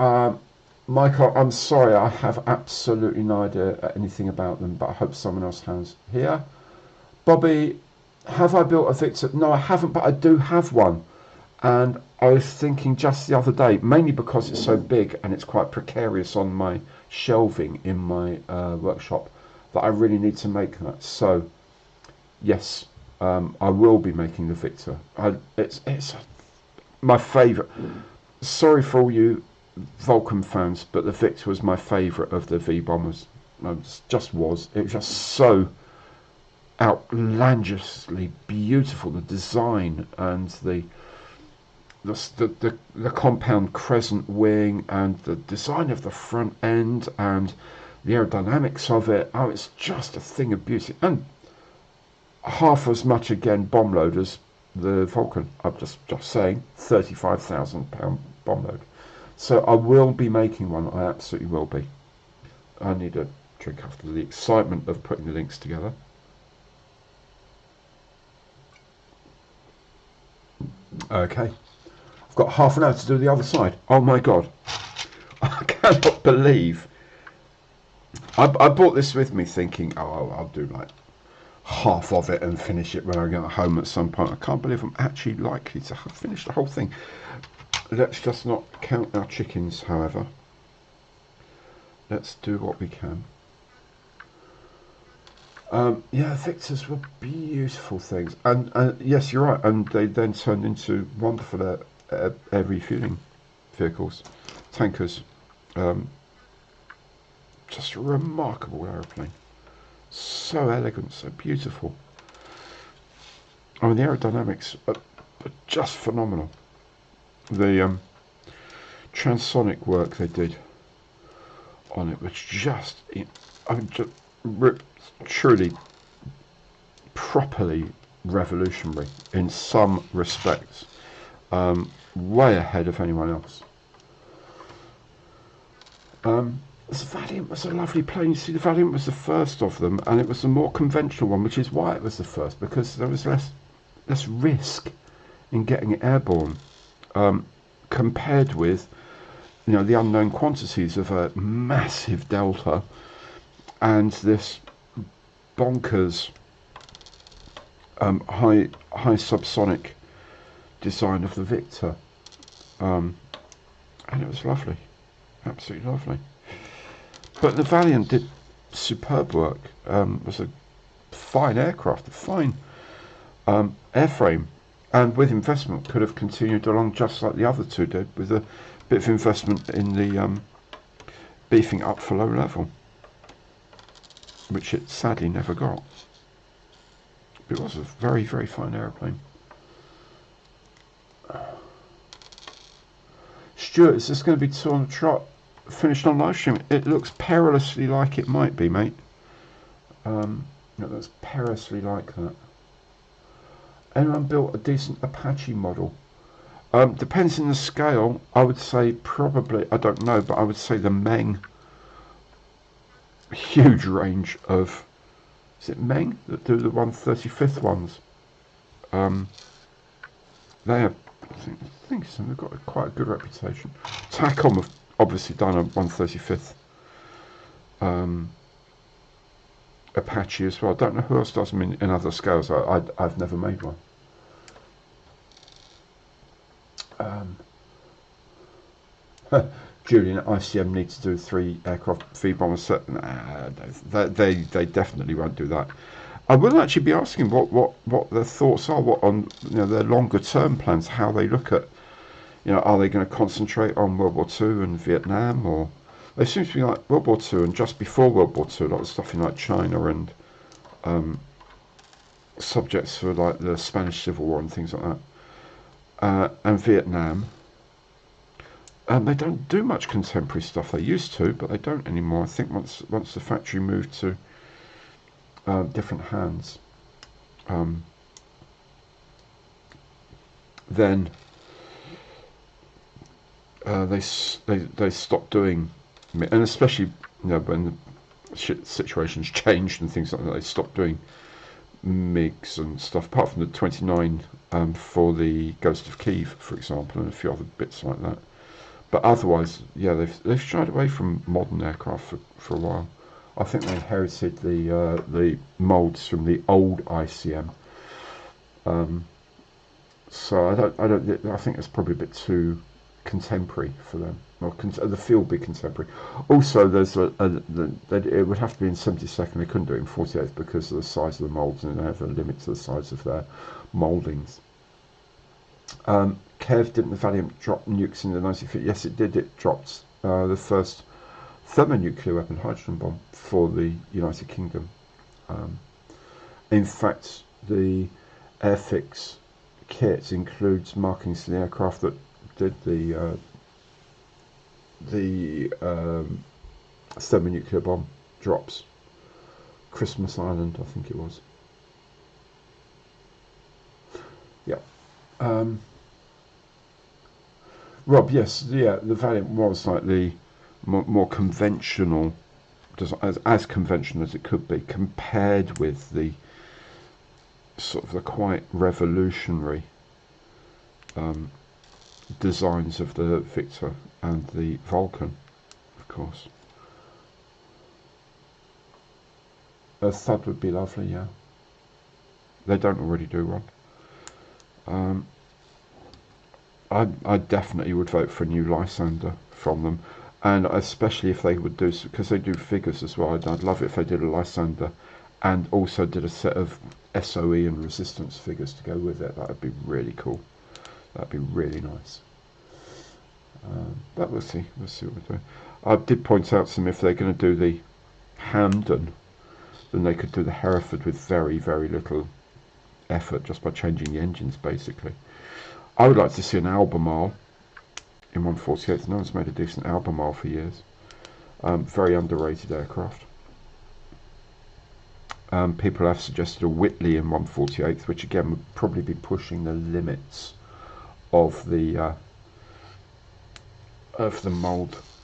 Michael, I'm sorry, I have absolutely no idea anything about them, but I hope someone else has here. Bobby, have I built a Victor? No, I haven't, but I do have one. And I was thinking just the other day, mainly because it's so big and it's quite precarious on my shelving in my workshop, that I really need to make that. So, yes, I will be making the Victor. It's my favourite. Sorry for all you Vulcan fans, but the Victor was my favourite of the V bombers. Just was. It was just so outlandishly beautiful. The design and the compound crescent wing and the design of the front end and the aerodynamics of it. Oh, it's just a thing of beauty. And half as much again bomb load as the Vulcan. I'm just saying, £35,000 bomb load. So I will be making one. I absolutely will be. I need a drink after the excitement of putting the links together. Okay, I've got half an hour to do the other side. Oh my god, I cannot believe I brought this with me thinking, oh, I'll do like half of it and finish it when I get home at some point. I can't believe I'm actually likely to finish the whole thing. Let's just not count our chickens, however. Let's do what we can. Yeah, Victors were beautiful things, and yes, you're right, and they then turned into wonderful air refueling vehicles, tankers. Just a remarkable aeroplane, so elegant, so beautiful. I mean, the aerodynamics are just phenomenal. The transonic work they did on it was just, I mean, just truly properly revolutionary in some respects, way ahead of anyone else. The Valiant was a lovely plane. You see, the Valiant was the first of them, and it was the more conventional one, which is why it was the first, because there was less risk in getting it airborne, compared with, you know, the unknown quantities of a massive Delta and this bonkers high subsonic design of the Victor, and it was lovely, absolutely lovely. But the Valiant did superb work. Was a fine aircraft, a fine airframe, and with investment could have continued along just like the other two did, with a bit of investment in the beefing up for low level, which it sadly never got. It was a very, very fine aeroplane. Stuart, is this going to be 2 on the trot, finished on live stream? It looks perilously like it might be, mate. It looks perilously like that. Anyone built a decent Apache model? Depends on the scale. I would say probably, I don't know, but I would say the Meng. Huge range of, is it Meng that do the 135th ones? They have, I think so, they've got quite a good reputation. Tacom have obviously done a 135th Apache as well. I don't know who else does them in other scales. I've never made one. Julian, ICM need to do 3 aircraft V bomber set. Nah, they definitely won't do that. I will actually be asking what their thoughts are, what on, you know, their longer term plans, how they look at, you know, are they going to concentrate on World War II and Vietnam, or they seem to be like World War II and just before World War II, a lot of stuff in like China and subjects for like the Spanish Civil War and things like that, and Vietnam. They don't do much contemporary stuff. They used to, but they don't anymore. I think once the factory moved to different hands, then they stopped doing, and especially when the situations changed and things like that, they stopped doing MiGs and stuff. Apart from the 29 for the Ghost of Kiev, for example, and a few other bits like that. But otherwise, yeah, they've shied away from modern aircraft for a while. I think they inherited the moulds from the old ICM. So I think it's probably a bit too contemporary for them. Or the feel be contemporary. Also, there's it would have to be in 72nd. They couldn't do it in 48th because of the size of the moulds, and they have a limit to the size of their mouldings. Kev, didn't the Valiant drop nukes in the 1950s? Yes, it did. It dropped the first thermonuclear weapon, hydrogen bomb, for the United Kingdom. In fact, the Airfix kit includes markings to the aircraft that did the thermonuclear bomb drops. Christmas Island, I think it was. Yeah. Rob, yes, yeah, the Valiant was like the more conventional, as conventional as it could be, compared with the sort of the quite revolutionary designs of the Victor and the Vulcan, of course. A Thud would be lovely, yeah. They don't already do one. I definitely would vote for a new Lysander from them, and especially if they would do, because they do figures as well. I'd love it if they did a Lysander and also did a set of SOE and resistance figures to go with it. That would be really cool. That'd be really nice. But we'll see what we're doing. I did point out to them if they're going to do the Hampden, then they could do the Hereford with very, very little effort, just by changing the engines basically. I would like to see an Albemarle in 148th. No one's made a decent Albemarle for years. Very underrated aircraft. People have suggested a Whitley in 148th, which again would probably be pushing the limits of the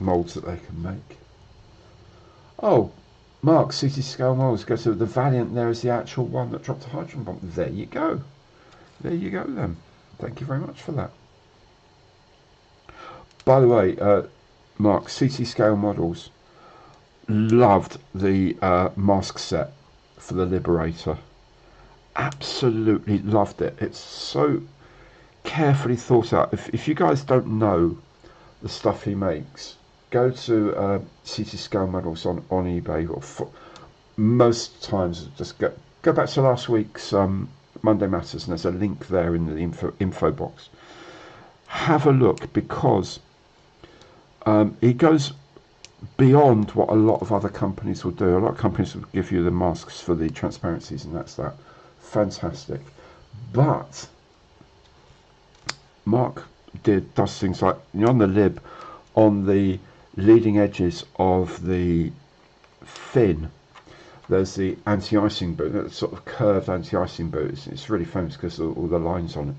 moulds that they can make. Oh, Mark, CT scale moulds. Go to the Valiant. There is the actual one that dropped a hydrogen bomb. There you go. There you go then. Thank you very much for that. By the way, Mark, CT scale models, loved the mask set for the Liberator. Absolutely loved it. It's so carefully thought out. If you guys don't know the stuff he makes, go to CT scale models on eBay. Or most times, just go back to last week's Monday Matters, and there's a link there in the info box. Have a look, because it goes beyond what a lot of other companies will do. A lot of companies will give you the masks for the transparencies, and that's that. Fantastic. But Mark does things like, on the lib, on the leading edges of the fin, there's the anti-icing boot, that sort of curved anti-icing boot. It's really famous because of all the lines on it.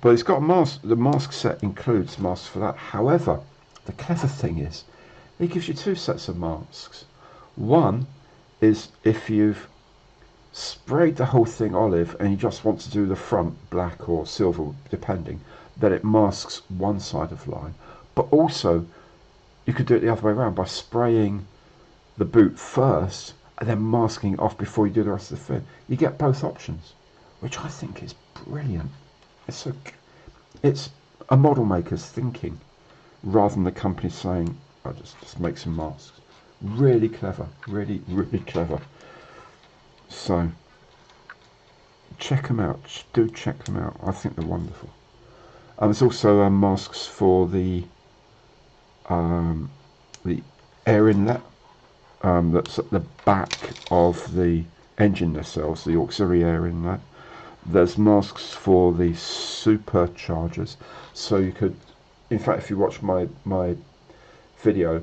But it's got a mask. The mask set includes masks for that. However, the clever thing is, it gives you two sets of masks. One is if you've sprayed the whole thing olive and you just want to do the front black or silver, depending, then it masks one side of the line. But also, you could do it the other way around by spraying the boot first and then masking it off before you do the rest of the fin. You get both options, which I think is brilliant. It's a model maker's thinking, rather than the company saying, "I'll just make some masks." Really clever, really clever. So check them out. Do check them out. I think they're wonderful. There's also masks for the air inlet. That's at the back of the engine nacelles, the auxiliary air inlet. There's masks for the superchargers, so you could, in fact, if you watch my video,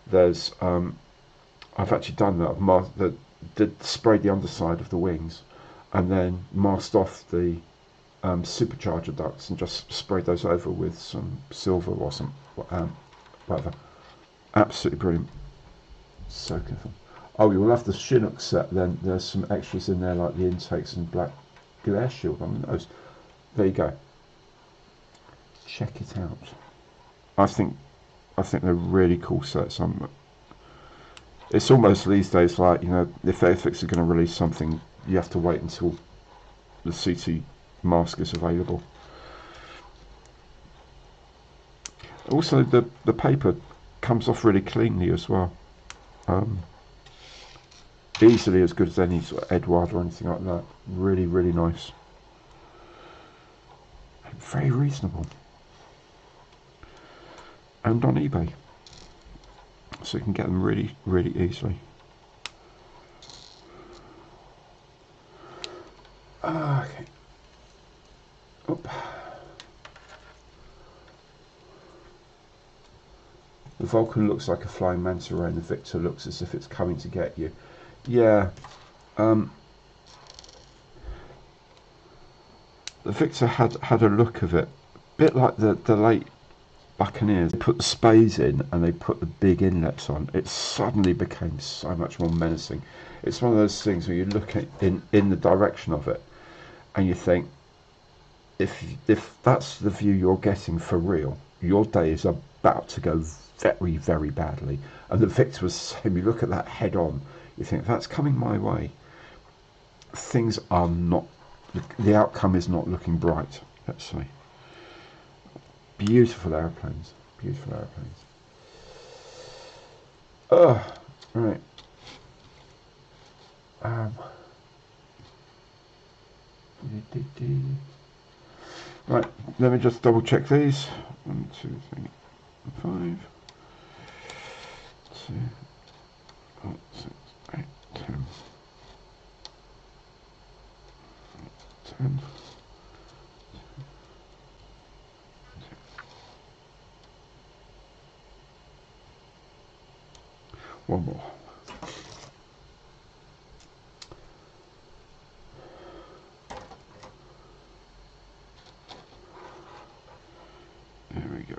there's I've actually done that. That sprayed the underside of the wings, and then masked off the supercharger ducts and just sprayed those over with some silver or some whatever. Absolutely brilliant. So careful. Oh, you'll have the Chinook set then. There's some extras in there like the intakes and black glare shield on those. There you go. Check it out. I think they're really cool sets. It's almost these days like, you know, if Airfix are going to release something, you have to wait until the CT mask is available. Also, the paper comes off really cleanly as well. Easily as good as any sort of Edward or anything like that. Really, really nice. And very reasonable. And on eBay. So you can get them really, really easily. Okay. Oop. The Vulcan looks like a flying manta ray and the Victor looks as if it's coming to get you. Yeah. The Victor had a look of it. A bit like the late Buccaneers. They put the spades in and they put the big inlets on. It suddenly became so much more menacing. It's one of those things where you look at in the direction of it and you think, if that's the view you're getting for real, your day is about to go very, very badly. And the Victor was saying, you look at that head on, you think, if that's coming my way, things are not, the outcome is not looking bright, let's say. Beautiful aeroplanes, beautiful aeroplanes. Right. Right, let me just double check these. 1, 2, 3, 5, 2, 4, 6, 8, 10. 10. One more. There we go.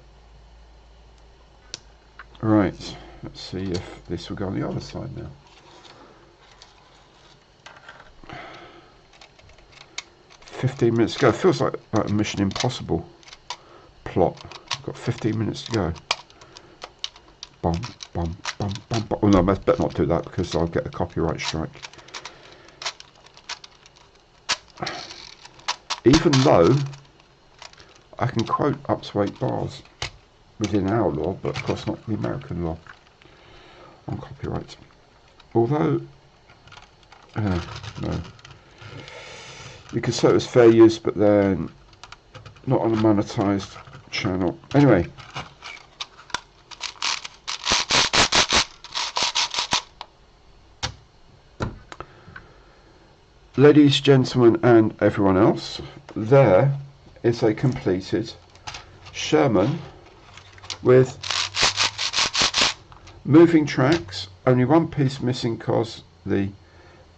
Right, let's see if this will go on the other side now. "15 minutes to go." It feels like a Mission Impossible plot. I've got 15 minutes to go. Bum, bum, bum, bum, bum. Oh no, I better not do that because I'll get a copyright strike. Even though I can quote up to 8 bars within our law, but of course not the American law on copyright. Although, no. You could say it was fair use, but then not on a monetized channel. Anyway. Ladies, gentlemen, and everyone else, there is a completed Sherman with moving tracks, only one piece missing because the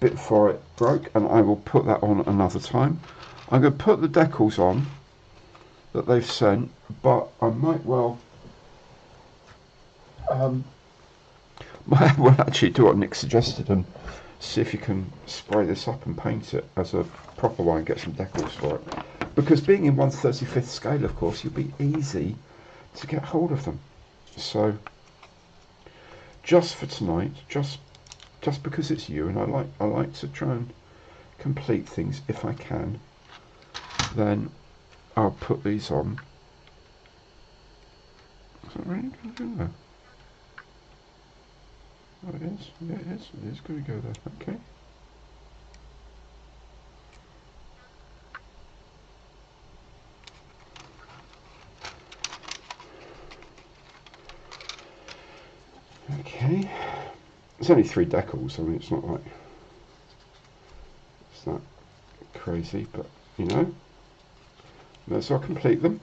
bit for it broke, and I will put that on another time. I'm going to put the decals on that they've sent, but I might well actually do what Nick suggested and see if you can spray this up and paint it as a proper one and get some decals for it. Because being in 1/35th scale, of course, you'll be easy to get hold of them. So just for tonight, just because it's you, and I like to try and complete things if I can, then I'll put these on. Is that really going to go there? Oh, it is. Yeah, it is. It is going to go there. Okay. Okay. It's only 3 decals. I mean, it's not like it's that crazy, but you know. So I'll complete them.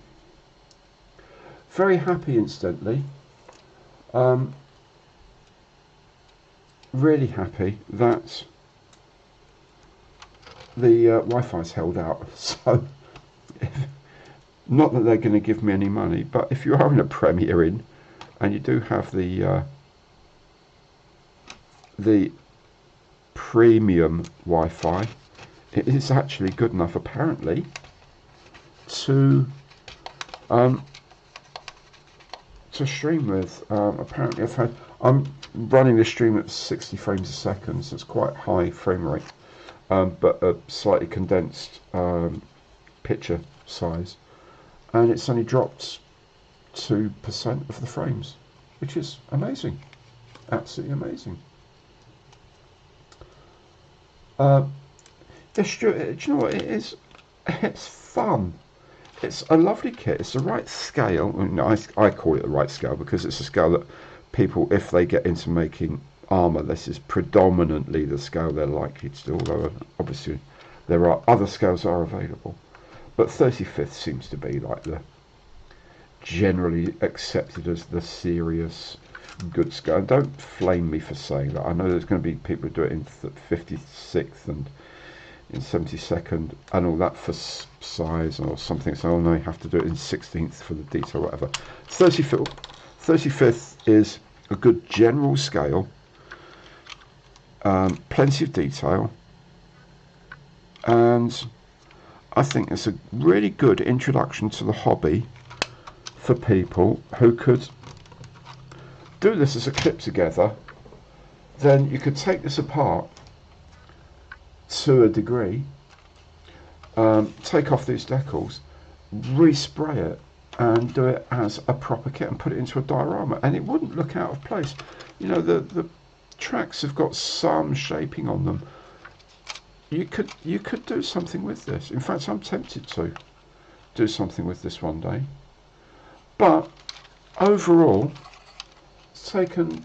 Very happy, incidentally. Really happy that the Wi-Fi's held out, so not that they're going to give me any money, but if you are in a Premiere Inn and you do have the premium Wi-Fi, it is actually good enough apparently to stream with. Apparently I'm running this stream at 60 frames a second, so it's quite high frame rate, but a slightly condensed picture size, and it's only dropped 2% of the frames, which is amazing, absolutely amazing. Do you know what it is? It's fun. It's a lovely kit. It's the right scale. I call it the right scale because it's a scale that people, if they get into making armour, this is predominantly the scale they're likely to do, although obviously there are other scales that are available. But 35th seems to be like the generally accepted as the serious good scale. And don't flame me for saying that. I know there's going to be people who do it in 56th and in 72nd and all that for size or something, so no, you have to do it in 16th for the detail, whatever. 35th is a good general scale, plenty of detail, and I think it's a really good introduction to the hobby for people who could do this as a clip together. Then you could take this apart to a degree, take off these decals, respray it and do it as a proper kit and put it into a diorama, and it wouldn't look out of place. You know, the tracks have got some shaping on them. You could do something with this. In fact, I'm tempted to do something with this one day. But overall, it's taken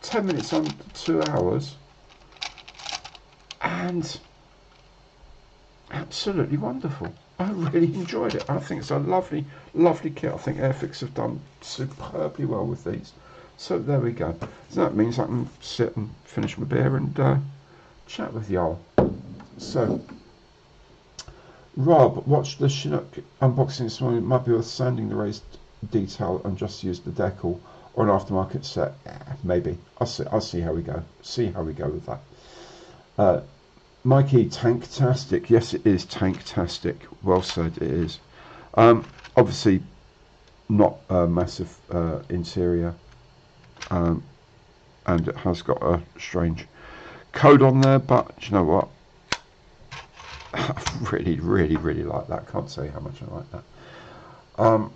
10 minutes on 2 hours, and absolutely wonderful. I really enjoyed it. I think it's a lovely, lovely kit. I think Airfix have done superbly well with these. So there we go. So that means I can sit and finish my beer and chat with y'all. So, Rob watched the Chinook unboxing this morning. It might be worth sanding the raised detail and just use the decal or an aftermarket set. Maybe. I'll see how we go. See how we go with that. Mikey, tanktastic. Yes, it is tanktastic. Well said, it is. Obviously, not a massive interior, and it has got a strange code on there, but you know what? I really, really, really like that. Can't say how much I like that.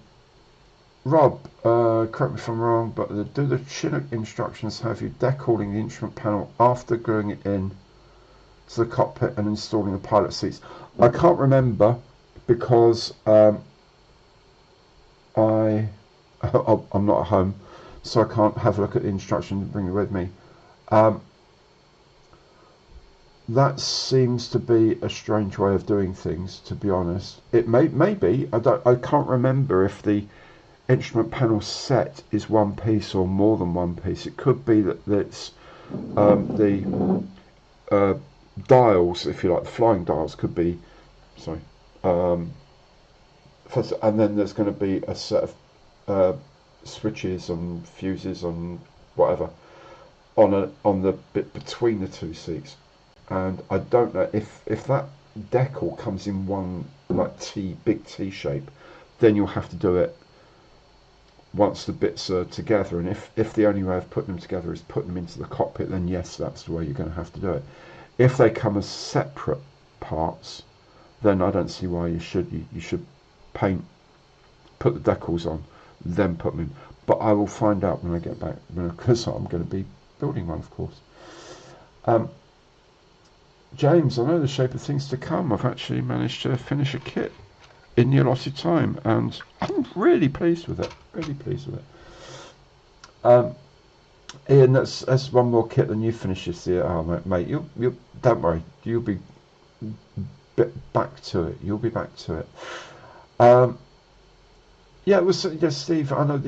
Rob, correct me if I'm wrong, but do the Chinook instructions have you decalling the instrument panel after gluing it in to the cockpit and installing the pilot seats? I can't remember because I'm not at home, so I can't have a look at the instructions and bring it with me. That seems to be a strange way of doing things, to be honest. It may be. I can't remember if the instrument panel set is one piece or more than one piece. It could be that it's the dials, if you like, the flying dials could be, sorry, and then there's going to be a set of switches and fuses and whatever on the bit between the two seats. And I don't know if that decal comes in one like big T shape, then you'll have to do it once the bits are together. And if the only way of putting them together is putting them into the cockpit, then yes, that's the way you're going to have to do it. If they come as separate parts, then I don't see why you should. You should put the decals on, then put them in. But I will find out when I get back, because I'm going to be building one, of course. James, I know the shape of things to come. I've actually managed to finish a kit in the allotted time, and I'm really pleased with it. Really pleased with it. Ian, that's one more kit than you finished this year. Oh, mate, you don't worry. You'll be back to it. You'll be back to it. Yeah, it was. Yes, Steve. I know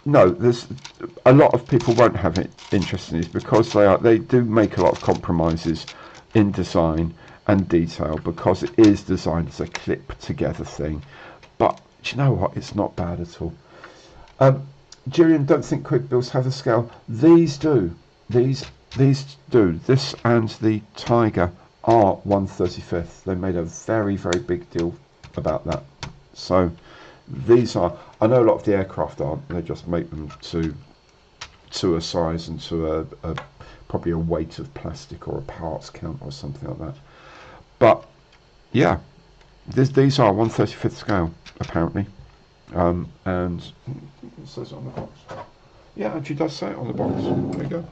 no, there's a lot of people won't have interest in these because they do make a lot of compromises in design and detail, because it is designed as a clip together thing. But do you know what? It's not bad at all. Julian, don't think quick builds have a scale. These do. These do. This and the Tiger are 1/35th. They made a very, very big deal about that. So these are. I know a lot of the aircraft aren't. They just make them to a size and to a probably a weight of plastic or a parts count or something like that. But yeah, these are 1/35th scale apparently. And it says it on the box. Yeah, actually does say it on the box. There you go.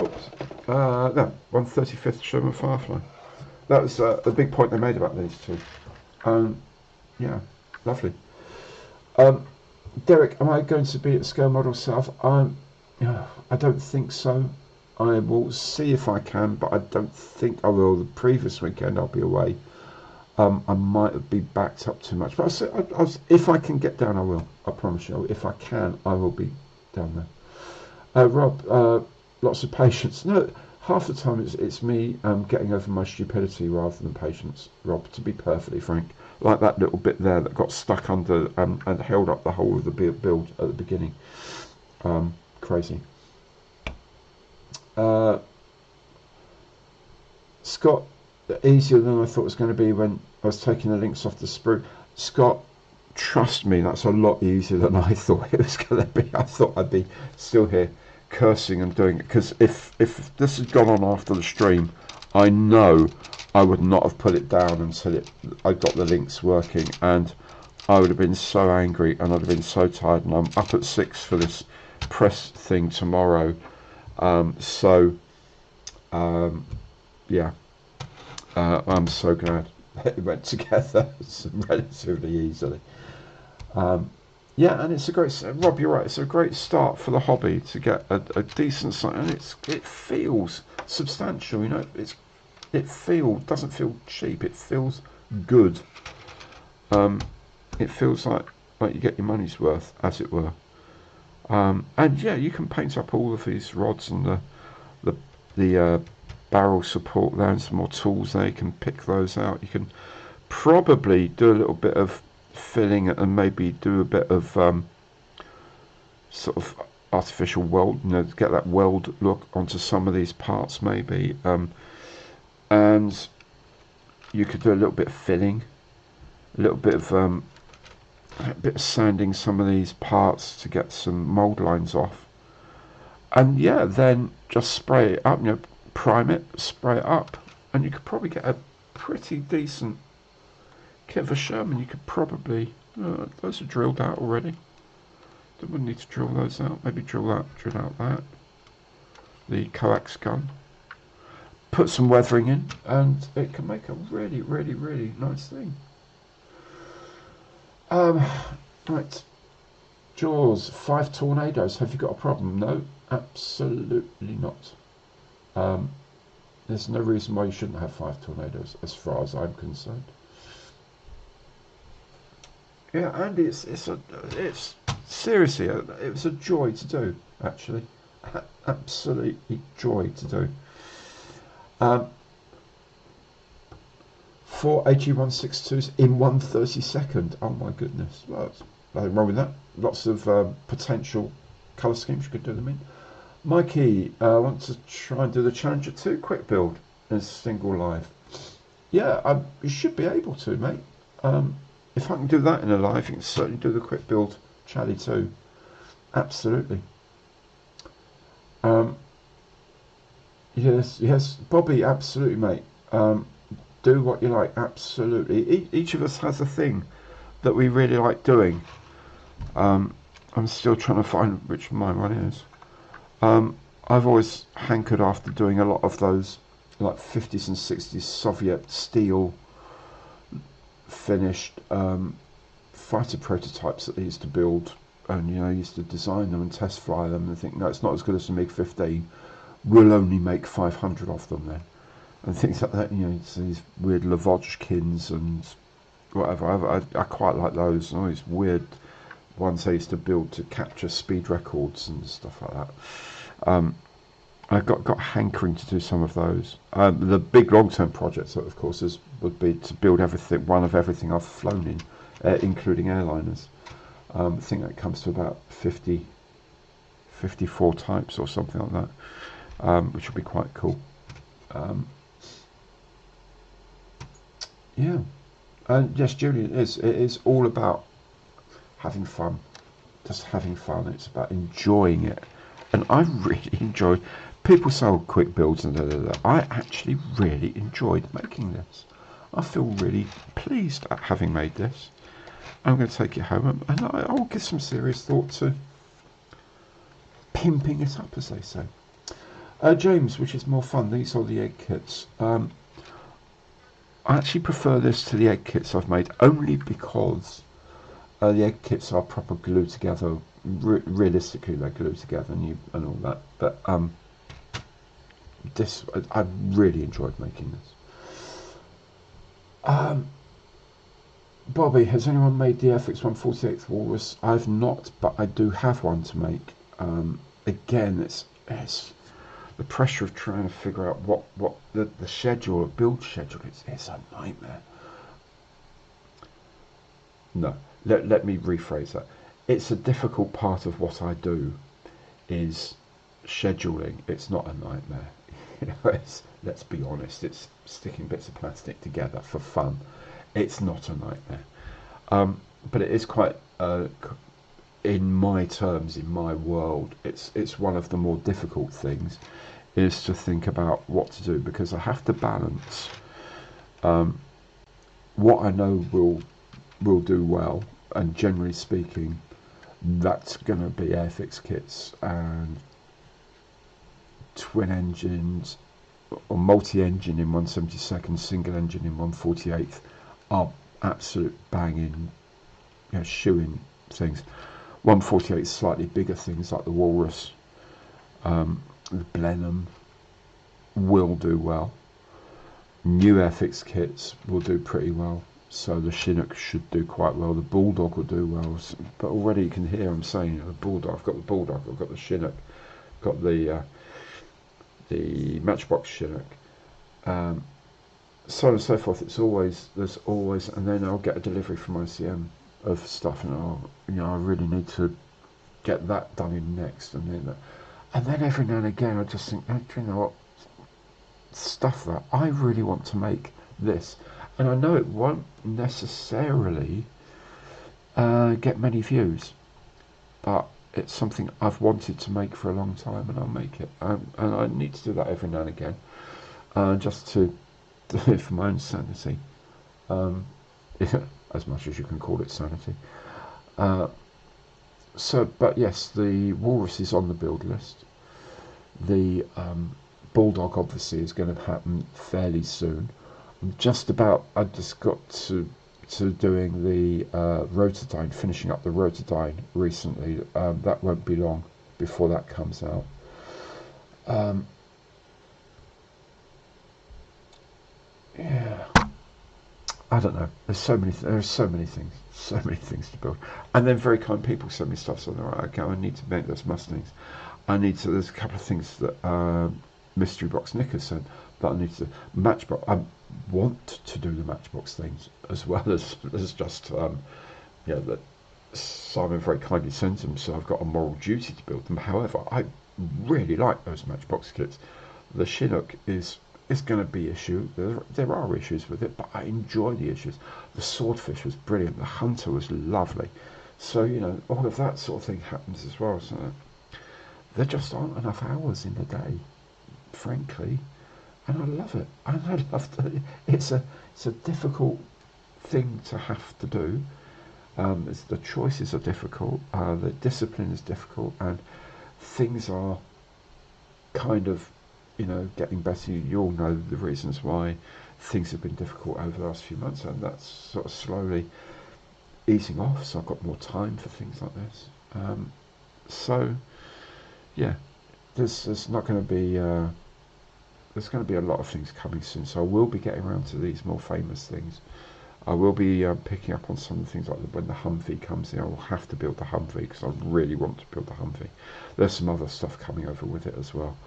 Oops. No, 1/35th Sherman Firefly. That was the big point they made about these two. Yeah, lovely. Derek, am I going to be at Scale Model South? I don't think so. I will see if I can, but I don't think I will. The previous weekend I'll be away. I might be backed up too much, but if I can get down, I will. I promise you. If I can, I will be down there. Rob, lots of patience. No, half the time it's me getting over my stupidity rather than patience, Rob, to be perfectly frank. Like that little bit there that got stuck under and held up the whole of the build at the beginning. Crazy. Scott, easier than I thought it was going to be when I was taking the links off the sprue. Scott, trust me, that's a lot easier than I thought it was going to be. I thought I'd be still here cursing and doing it, because if this had gone on after the stream, I know I would not have put it down until I got the links working, and I would have been so angry and I'd have been so tired, and I'm up at 6 for this press thing tomorrow. Yeah, I'm so glad it went together relatively easily. Yeah, and it's a great, Rob, you're right, it's a great start for the hobby to get a decent size, and it feels substantial, you know. It doesn't feel cheap, it feels good. It feels like you get your money's worth, as it were. And yeah, you can paint up all of these rods and the barrel support there, and some more tools there. You can pick those out. You can probably do a little bit of filling and maybe do a bit of sort of artificial weld, you know, to get that weld look onto some of these parts maybe. And you could do a little bit of filling, a little bit of sanding some of these parts to get some mold lines off, and yeah, then just spray it up, you know, prime it, spray it up, and you could probably get a pretty decent kit of a Sherman. You could probably, those are drilled out already. Don't really need to drill those out. Maybe drill out that. The coax gun. Put some weathering in, and it can make a really, really, really nice thing. Right. Jaws, 5 tornadoes. Have you got a problem? No, absolutely not. There's no reason why you shouldn't have 5 tornadoes, as far as I'm concerned. Yeah, Andy, it's seriously, it was a joy to do, actually. Absolutely joy to do. 4 AG162s in 1/32. Oh my goodness. Well, there's nothing wrong with that. Lots of potential colour schemes you could do them in. Mikey, I want to try and do the Challenger 2 quick build in single live. Yeah, you should be able to, mate. If I can do that in a live, you can certainly do the quick build Charlie 2. Absolutely. Yes, Bobby, absolutely, mate. Do what you like, absolutely. Each of us has a thing that we really like doing. I'm still trying to find which my one is. I've always hankered after doing a lot of those like 50s and 60s Soviet steel finished fighter prototypes that they used to build, and you know, used to design them and test fly them and think, no, it's not as good as the MiG-15. We'll only make 500 of them then, and things like that. You know, it's these weird Lavochkins and whatever. I quite like those. All these weird ones they used to build to capture speed records and stuff like that. I've got a hankering to do some of those. The big long-term projects, of course, would be to build everything, one of everything I've flown in, including airliners. I think that comes to about 54 types or something like that, which would be quite cool. Yeah, and yes, Julian, it is all about having fun, just having fun. It's about enjoying it, and I really enjoy. People say quick builds and da, da, da. I actually really enjoyed making this. I feel really pleased at having made this. I'm going to take it home and I'll give some serious thought to pimping it up, as they say. James, which is more fun? These are the egg kits. I actually prefer this to the egg kits I've made, only because the egg kits are proper glued together. Realistically, they're glued together and all that. But this, I really enjoyed making this. Bobby, has anyone made the FX 148th Walrus? I've not, but I do have one to make. Again, it's the pressure of trying to figure out what the schedule, build schedule is. It's a nightmare. No, let me rephrase that. It's a difficult part of what I do, is scheduling. It's not a nightmare. Let's be honest, it's sticking bits of plastic together for fun. It's not a nightmare, but it is quite, in my terms, in my world, it's one of the more difficult things, is to think about what to do, because I have to balance what I know will do well, and generally speaking, that's going to be airfix kits and twin engines or multi-engine in 1/72, single engine in 1/48 are absolute banging, shoe-in things. 1/48 slightly bigger things like the Walrus, the Blenheim will do well. New airfix kits will do pretty well. So the Chinook should do quite well. The Bulldog will do well. But already you can hear I'm saying the Bulldog. I've got the Bulldog. I've got the Chinook. Got the Matchbox Chinook. So on and so forth. There's always, and then I'll get a delivery from ICM of stuff, and I really need to get that done in next, and then every now and again I just think, you know what, stuff that I really want to make this, and I know it won't necessarily get many views, but it's something I've wanted to make for a long time, and I'll make it, and I need to do that every now and again, just to do it for my own sanity, as much as you can call it sanity. But yes, the Walrus is on the build list. The Bulldog obviously is going to happen fairly soon. I just got to doing the Rotodyne, finishing up the Rotodyne recently. That won't be long before that comes out. Yeah, I don't know. There's so many things to build, and then very kind people send me stuff. So they're like, okay, I need to make those Mustangs. There's a couple of things that Mystery Box Nick has said that I need to Matchbox. I want to do the Matchbox things as well as just that Simon very kindly sends them, so I've got a moral duty to build them. However, I really like those Matchbox kits. The Chinook is going to be issue. There are issues with it, but I enjoy the issues. The Swordfish was brilliant. The Hunter was lovely. So all of that sort of thing happens as well. So there just aren't enough hours in the day, frankly, and I love it. And I love to, it's a difficult thing to have to do. The choices are difficult. The discipline is difficult, and things are kind of getting better. You all know the reasons why things have been difficult over the last few months, and that's sort of slowly easing off, so I've got more time for things like this. So yeah, there's not going to be there's going to be a lot of things coming soon, so I will be getting around to these more famous things. I will be picking up on some of the things, like when the Humvee comes in. I will have to build the Humvee because I really want to build the Humvee. There's some other stuff coming over with it as well.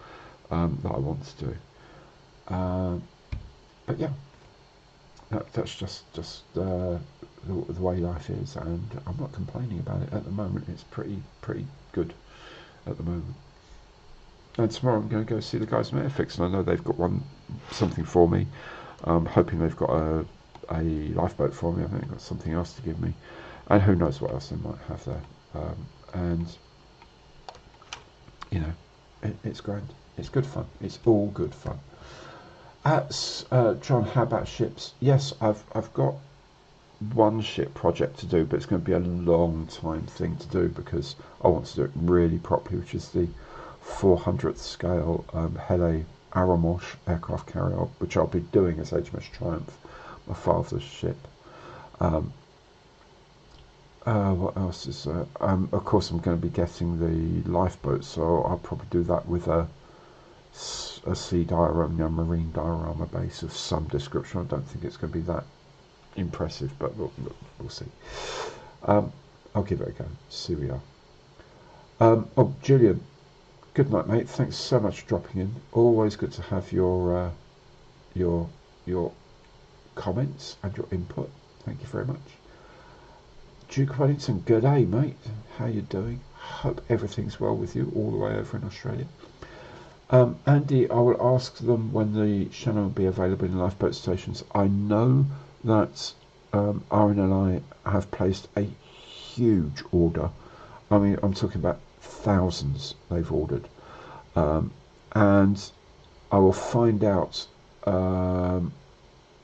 that I want to do. But yeah, that's just the way life is, and I'm not complaining about it at the moment. It's pretty good at the moment. And tomorrow I'm going to go see the guys from Airfix, and I know they've got something for me. I'm hoping they've got a lifeboat for me. I think they've got something else to give me, and who knows what else they might have there. And you know, it's grand. It's good fun. It's all good fun. John, how about ships? Yes, I've got one ship project to do, but it's going to be a long time thing to do because I want to do it really properly, which is the 400th scale Hele Aramosh aircraft carrier, which I'll be doing as HMS Triumph, my father's ship. What else is there? Of course, I'm going to be getting the lifeboat, so I'll probably do that with a sea diorama, marine diorama base of some description. I don't think it's going to be that impressive, but we'll see. I'll give it a go. See we are. Oh, Julian, good night, mate. Thanks so much for dropping in. Always good to have your comments and your input. Thank you very much. Duke Wellington, good day, mate. How you doing? Hope everything's well with you all the way over in Australia. Andy, I will ask them when the Shannon will be available in lifeboat stations. I know that RNLI have placed a huge order. I mean, I'm talking about thousands they've ordered. And I will find out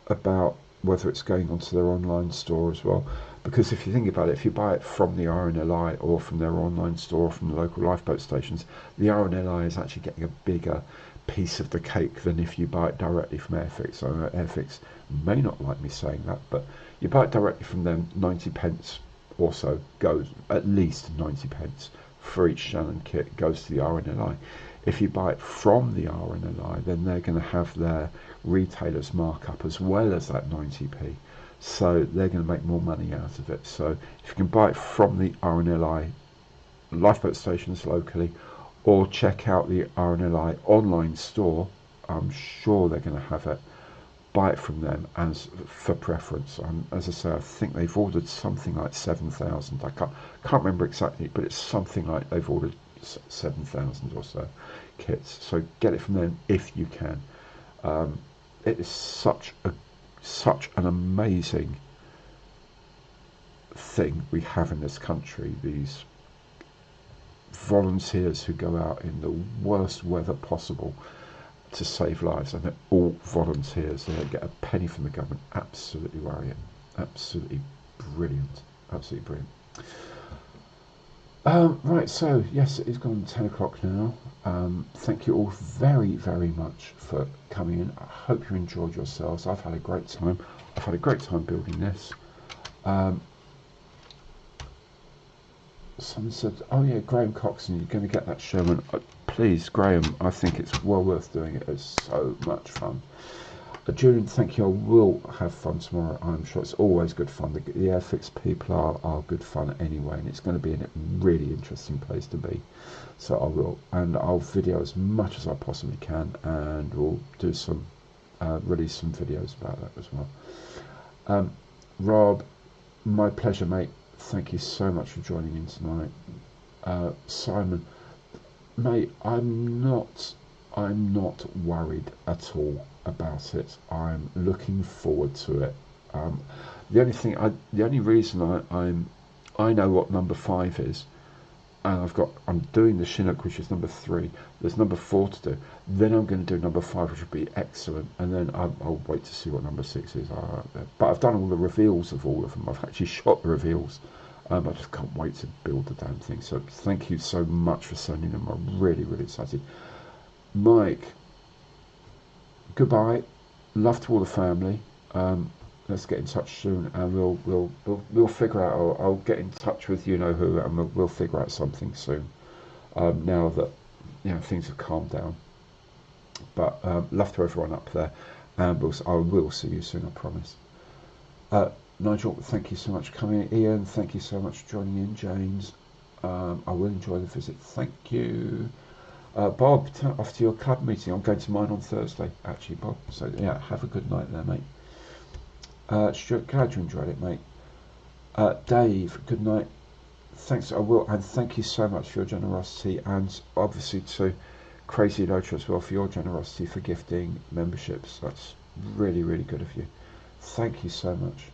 about whether it's going onto their online store as well. Because if you think about it, if you buy it from the RNLI or from their online store or from the local lifeboat stations, the RNLI is actually getting a bigger piece of the cake than if you buy it directly from Airfix. So Airfix may not like me saying that, but you buy it directly from them, 90 pence or so goes, at least 90 pence for each Shannon kit goes to the RNLI. If you buy it from the RNLI, then they're going to have their retailer's markup as well as that 90p. So they're going to make more money out of it. So if you can buy it from the RNLI lifeboat stations locally, or check out the RNLI online store, I'm sure they're going to have it. Buy it from them as for preference. As I say, I think they've ordered something like 7,000. I can't remember exactly, but it's something like they've ordered 7,000 or so kits. So get it from them if you can. It is such an amazing thing we have in this country. These volunteers who go out in the worst weather possible to save lives, and they're all volunteers. They don't get a penny from the government. Absolutely worrying. Absolutely brilliant. Absolutely brilliant. Right, so yes, it is gone 10 o'clock now. Thank you all very much for coming in. I hope you enjoyed yourselves. I've had a great time. I've had a great time building this. Someone said, oh yeah, Graham Coxon, you're going to get that Sherman. Please, Graham, I think it's well worth doing it. It's so much fun. Julian, thank you. I will have fun tomorrow. I'm sure it's always good fun. The Airfix people are good fun anyway, and it's going to be a really interesting place to be. So I will, and I'll video as much as I possibly can, and we'll do some release some videos about that as well. Rob, my pleasure, mate. Thank you so much for joining in tonight. Simon, mate, I'm not worried at all about it. I'm looking forward to it. The only reason I know what number 5 is, and I'm doing the Chinook, which is number 3. There's number 4 to do. Then I'm going to do number 5, which would be excellent, and then I'll wait to see what number 6 is. But I've done all the reveals of all of them. I've actually shot the reveals. I just can't wait to build the damn thing. So thank you so much for sending them. I'm really excited. Mike, goodbye. Love to all the family. Let's get in touch soon, and we'll figure out. I'll get in touch with you know who, and we'll figure out something soon. Now that things have calmed down. But love to everyone up there, and I will see you soon. I promise. Nigel, thank you so much for coming in. Ian, thank you so much for joining in. James, I will enjoy the visit. Thank you. Bob, off to your club meeting. I'm going to mine on Thursday, actually, Bob. So yeah, have a good night there, mate. Stuart, glad you enjoyed it, mate. Dave, good night. Thanks, I will, and thank you so much for your generosity, and obviously to Crazy Lotra as well for your generosity for gifting memberships. That's really, really good of you. Thank you so much.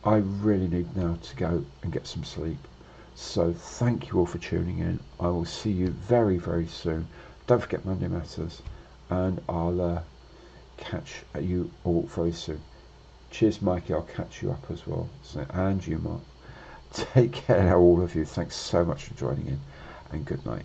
I really need now to go and get some sleep. So thank you all for tuning in. I will see you very, very soon. Don't forget Monday Matters, and I'll catch you all very soon. Cheers, Mikey. I'll catch you up as well. So, and you, Mark. Take care, all of you. Thanks so much for joining in, and good night.